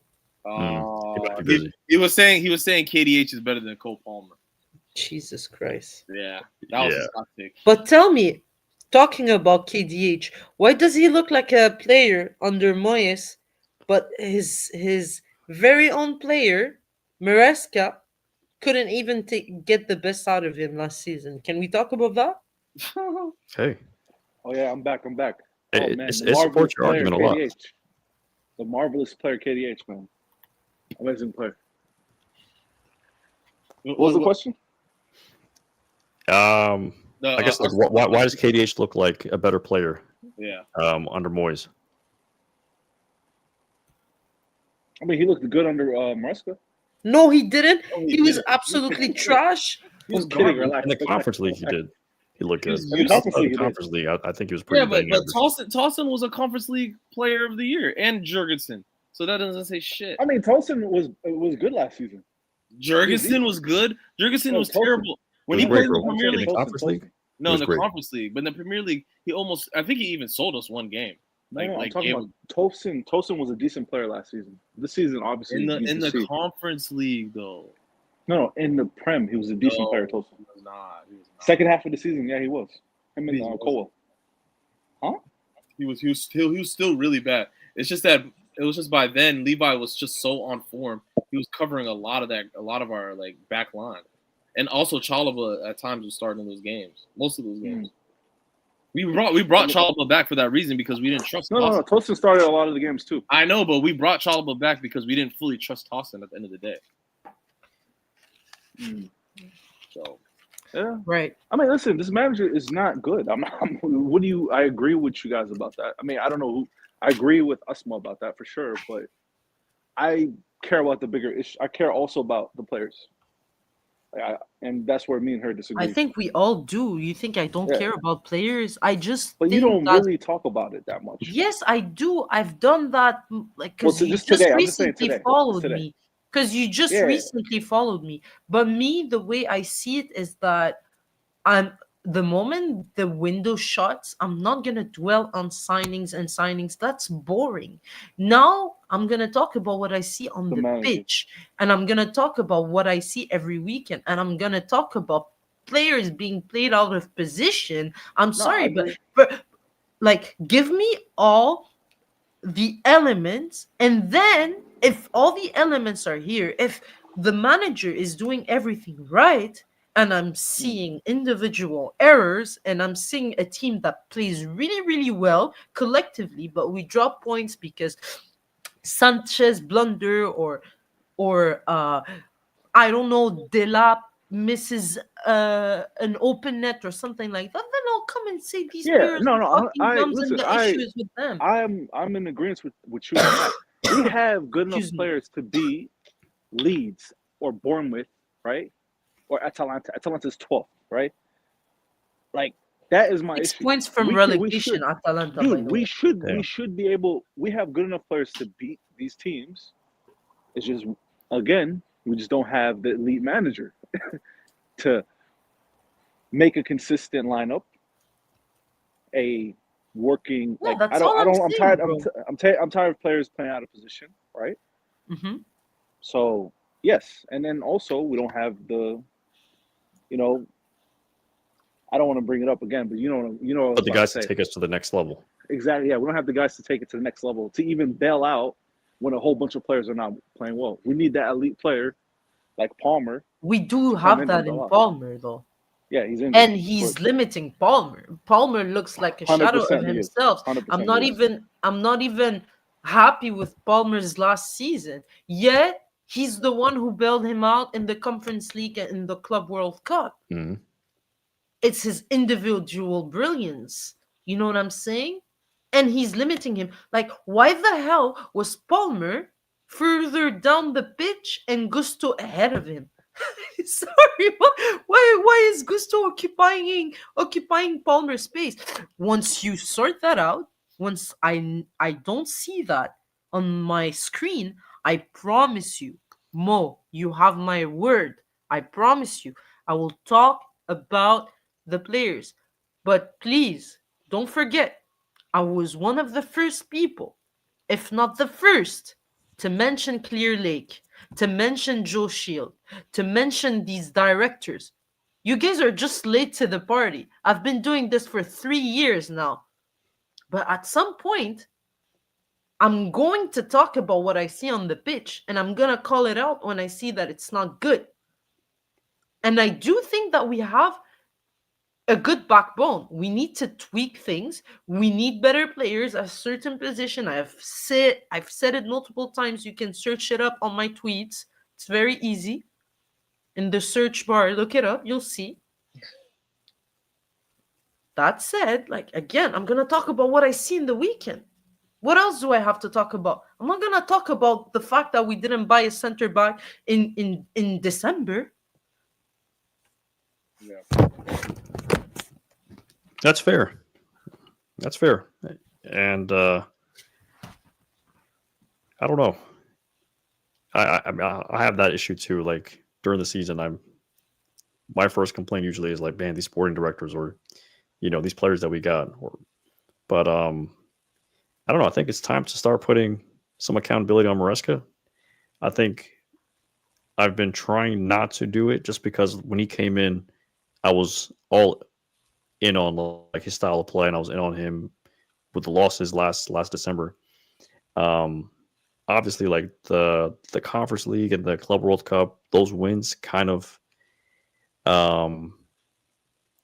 He was saying KDH is better than Cole Palmer. Jesus Christ. Yeah, that was his hot take. But tell me, talking about KDH, why does he look like a player under Moyes, but his very own player, Maresca, couldn't even get the best out of him last season? Can we talk about that? Hey. Oh yeah, I'm back. Oh man, it supports your argument a lot. The marvelous player KDH, man. Amazing player. What was the question? I guess why does KDH look like a better player? Yeah. Under Moyes. I mean, he looked good under Maresca. No, he didn't. He was absolutely trash. He was kidding. In the Conference League, he did. He looked He good. was In the useless. Conference In League, the he did. Conference League, I think he was pretty Yeah, but bang average. Towson was a Conference League Player of the Year, and Jurgensen. So that doesn't say shit. I mean, Tolson was good last season. Jurgensen was good. Jurgensen No, was Tolson. terrible when It he was great, played in the bro. Premier In the League. Conference League? No, It was in the great. Conference League, but in the Premier League, I think he even sold us one game. No, I'm talking about Tolson. Tolson was a decent player last season. This season, obviously, in the Conference League though. No, in the Prem, he was a decent player. Tolson. He was not. Second half of the season, yeah, he was. Him and He wasn't. Cole. Huh? He was still really bad. It's just that it was just by then Levi was just so on form. He was covering a lot of our like back line, and also Chalaba at times was starting those games. Most of those games. We brought Chalaba back for that reason because we didn't trust. No. Tolson started a lot of the games too. I know, but we brought Chalaba back because we didn't fully trust Towson at the end of the day. So, yeah, Right. I mean, listen, this manager is not good. I agree with you guys about that. I mean, I don't know I agree with Usma about that for sure, but I care about the bigger issue. I care also about the players. And that's where me and her disagree. I think we all do. You think I don't care about players? I just But you don't really talk about it that much. Yes, I do. I've done that because you just recently today. followed me. Because you just recently followed me. But me, the way I see it is that the moment the window shuts, I'm not gonna dwell on signings. That's boring. Now I'm gonna talk about what I see on the pitch, and I'm gonna talk about what I see every weekend, and I'm gonna talk about players being played out of position. I'm sorry, but like, give me all the elements, and then if all the elements are here, if the manager is doing everything right, and I'm seeing individual errors, and I'm seeing a team that plays really, really well collectively, but we drop points because Sanchez blunder or I don't know, Delap misses an open net or something like that, then I'll come and say these players are fucking gums and the issues with them. I'm in agreement with you on that. We have good enough players to beat Leeds or Bournemouth, right? Or Atalanta. Atalanta's 12th, right? Like, that is my 6 issue. points from relegation, Atalanta. Dude, we should be able. We have good enough players to beat these teams. It's just, again, we just don't have the elite manager to make a consistent lineup, a working. Yeah, like that's I'm tired. I'm tired of players playing out of position, right? Mm-hmm. So yes, and then also we don't have the, I don't want to bring it up again, but you know. But the guys to take us to the next level. Exactly. Yeah, we don't have the guys to take it to the next level to even bail out when a whole bunch of players are not playing well. We need that elite player like Palmer. We do have that in Palmer, though. Yeah, he's in. And he's limiting Palmer. Palmer looks like a shadow of himself. I'm not even happy with Palmer's last season. Yet he's the one who bailed him out in the Conference League and in the Club World Cup. Mm-hmm. It's his individual brilliance. You know what I'm saying? And he's limiting him. Like, why the hell was Palmer further down the pitch and Gusto ahead of him? Sorry, why is Gusto occupying Palmer's space? Once you sort that out, once I don't see that on my screen, I promise you, Mo, you have my word. I promise you, I will talk about the players. But please, don't forget, I was one of the first people, if not the first, to mention Clear Lake, to mention Joe Shield, to mention these directors. You guys are just late to the party. I've been doing this for 3 years now. But at some point, I'm going to talk about what I see on the pitch, and I'm going to call it out when I see that it's not good. And I do think that we have a good backbone. We need to tweak things. We need better players at a certain position. I've said it multiple times. You can search it up on my tweets. It's very easy. In the search bar, look it up. You'll see. That said, like, again, I'm gonna talk about what I see in the weekend. What else do I have to talk about? I'm not gonna talk about the fact that we didn't buy a center back in December. Yeah. That's fair. That's fair. And I don't know. I have that issue too. Like during the season, my first complaint usually is like, man, these sporting directors or these players that we got. But I don't know. I think it's time to start putting some accountability on Maresca. I think I've been trying not to do it just because when he came in, I was all in on like his style of play, and I was in on him with the losses last December. Um, Obviously, like the Conference League and the Club World Cup, those wins um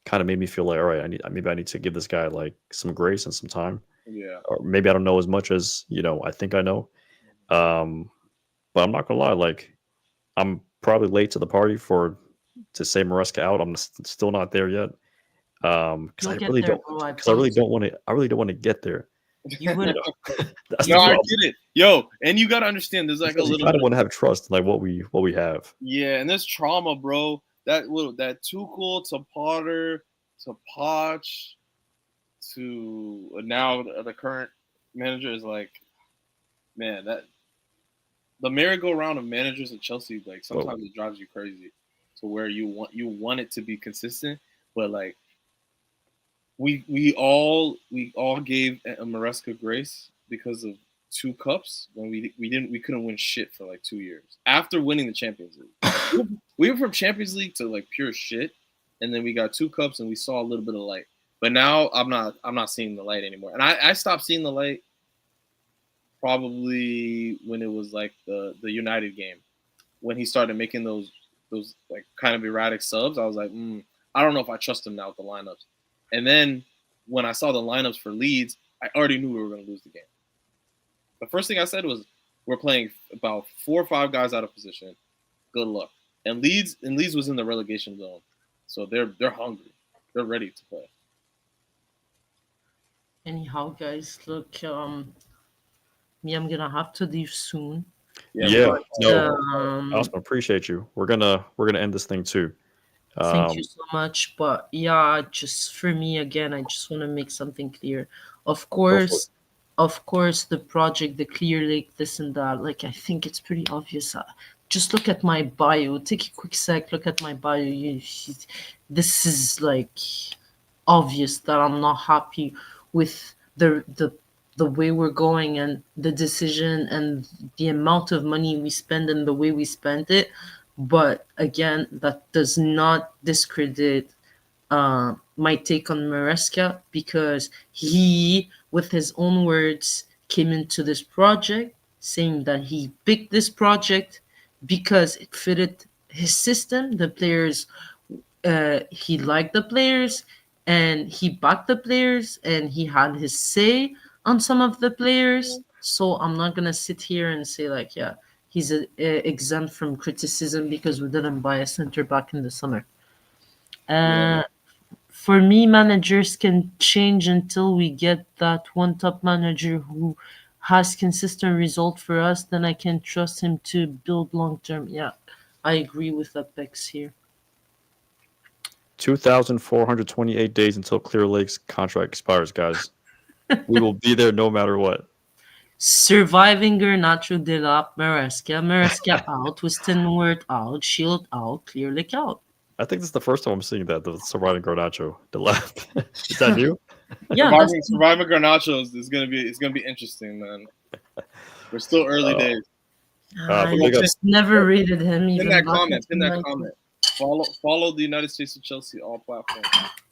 kind of made me feel like, all right, I need to give this guy like some grace and some time, Yeah. or maybe I don't know as much as I think I know. Um, but I'm not gonna lie, like I'm probably late to the party to say Maresca out. I'm still not there yet. Because You'll I get really there, don't, bro. I because I really promise. don't want to. I really don't want to get there. You You would. know, that's the No, I problem. get it. Yo, and you gotta understand there's like a Because you little kind bit of want to have trust in like what we have. yeah, and there's trauma, bro. That Tuchel to Potter to Poch to now the current manager is like, man, that the merry-go-round of managers at Chelsea, like sometimes it drives you crazy to where you want it to be consistent, but like we all gave Maresca grace because of 2 cups when we couldn't win shit for like 2 years after winning the Champions League. We went from Champions League to like pure shit, and then we got 2 cups and we saw a little bit of light. But now I'm not seeing the light anymore, and I stopped seeing the light probably when it was like the United game when he started making those like kind of erratic subs. I was like, I don't know if I trust him now with the lineups. And then when I saw the lineups for Leeds, I already knew we were going to lose the game. The first thing I said was, we're playing about 4 or 5 guys out of position. Good luck. And Leeds was in the relegation zone, so they're hungry. They're ready to play. Anyhow, guys, look, me, I'm gonna have to leave soon. Yeah, But no, Osman, appreciate you. We're gonna end this thing too. thank you Um, so much. But yeah, just for me again, I just want to make something clear. Of Go for it. course, of course, the project, the Clear Lake, this and that. Like I think it's pretty obvious. Just look at my bio. Take a quick sec. Look at my bio. This is like obvious that I'm not happy with the way we're going and the decision and the amount of money we spend and the way we spend it. But again, that does not discredit my take on Maresca because he, with his own words, came into this project saying that he picked this project because it fitted his system. The players, he liked the players and he backed the players and he had his say on some of the players. So I'm not gonna sit here and say like, yeah, he's exempt from criticism because we didn't buy a center back in the summer. Yeah, Uh, for me, managers can change until we get that one top manager who has consistent result for us. Then I can trust him to build long term. Yeah, I agree with Apex here. 2,428 days until Clear Lake's contract expires, guys. We will be there no matter what. Surviving Garnacho de la Maresca, Maresca out, Wistenward out, Shield out, Clear Lake out. I think this is the first time I'm seeing that the surviving Garnacho, the left. Is that new? Yeah, that's surviving Garnachos is gonna be interesting, man. We're still early Uh, days. but I big up. just never rated him Pin even that back in comment. Pin that 2019. comment. Follow the United States of Chelsea all platforms.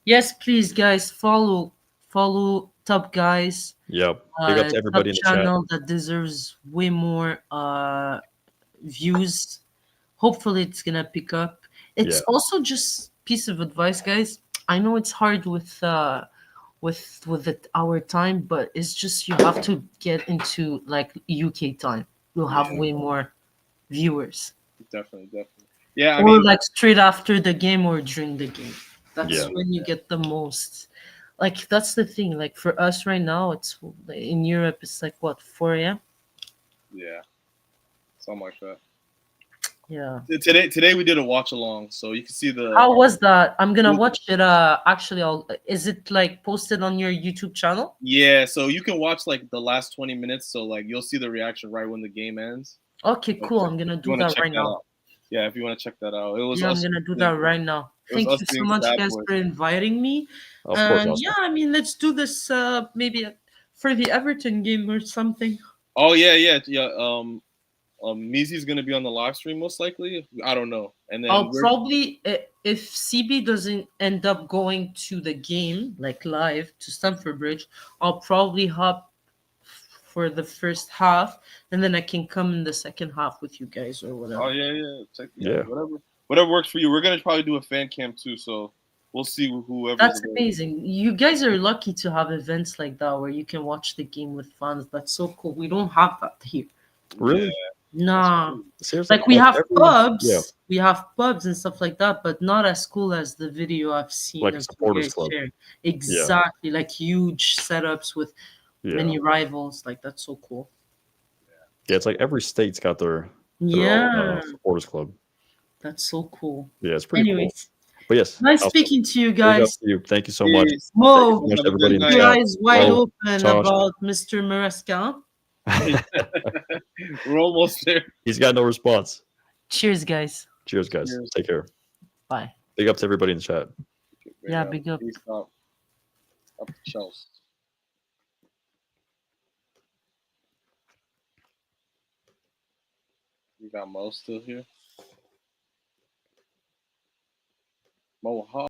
Yes, please, guys, follow Top Guys, Yep. Big up to top everybody in the chat. channel that deserves way more views. Hopefully, it's gonna pick up. It's Yeah. also just piece of advice, guys. I know it's hard with our time, but it's just you have to get into like UK time. You'll have Yeah. way more viewers. Definitely. Yeah, I Or mean, like straight after the game or during the game. That's Yeah. when you get the most. Like that's the thing. Like for us right now, it's in Europe. It's like what 4 a.m. yeah, something like that. Yeah. Today we did a watch along, so you can see the. How was that? I'm gonna watch it. Actually, is it like posted on your YouTube channel? Yeah, so you can watch like the last 20 minutes, so like you'll see the reaction right when the game ends. Okay, So cool. I'm gonna if you do want to that check right that now. out. Yeah, if you want to check that out. It was Yeah, I'm us gonna do that being, right now. it was Thank us you so being much, sad guys, boys. for inviting me. Of course, And Oscar. yeah, I mean, let's do this maybe for the Everton game or something. Oh yeah. Mizi's gonna be on the live stream most likely. I don't know. And then I'll probably, if CB doesn't end up going to the game, like live to Stamford Bridge, I'll probably hop for the first half, and then I can come in the second half with you guys or whatever. Oh yeah. Yeah. Whatever works for you. We're gonna probably do a fan cam too, so we'll see whoever's That's available. amazing. You guys are lucky to have events like that where you can watch the game with fans. That's so cool. We don't have that here. Really? Nah. Seriously? Like we have pubs. Yeah. We have pubs and stuff like that, but not as cool as the video I've seen Like a of you supporters guys club. sharing. Exactly. Like huge setups with Yeah. many rivals. Like that's so cool. Yeah, it's like every state's got their Yeah. own supporters club. That's so cool. Yeah, it's pretty cool. Anyways, But yes, nice I'll speaking to you big up guys. to you. Thank you so much. Peace. Mo, Much Have a everybody good in the night. chat. eyes wide Mo, open Tosh. about Mr. Maresca. We're almost there. He's got no response. Cheers, guys. Cheers, guys. Cheers. Take care. Bye. Big up to everybody in the chat. Yeah, big up. Peace out. Up the shelves. We got Mo still here. Mo,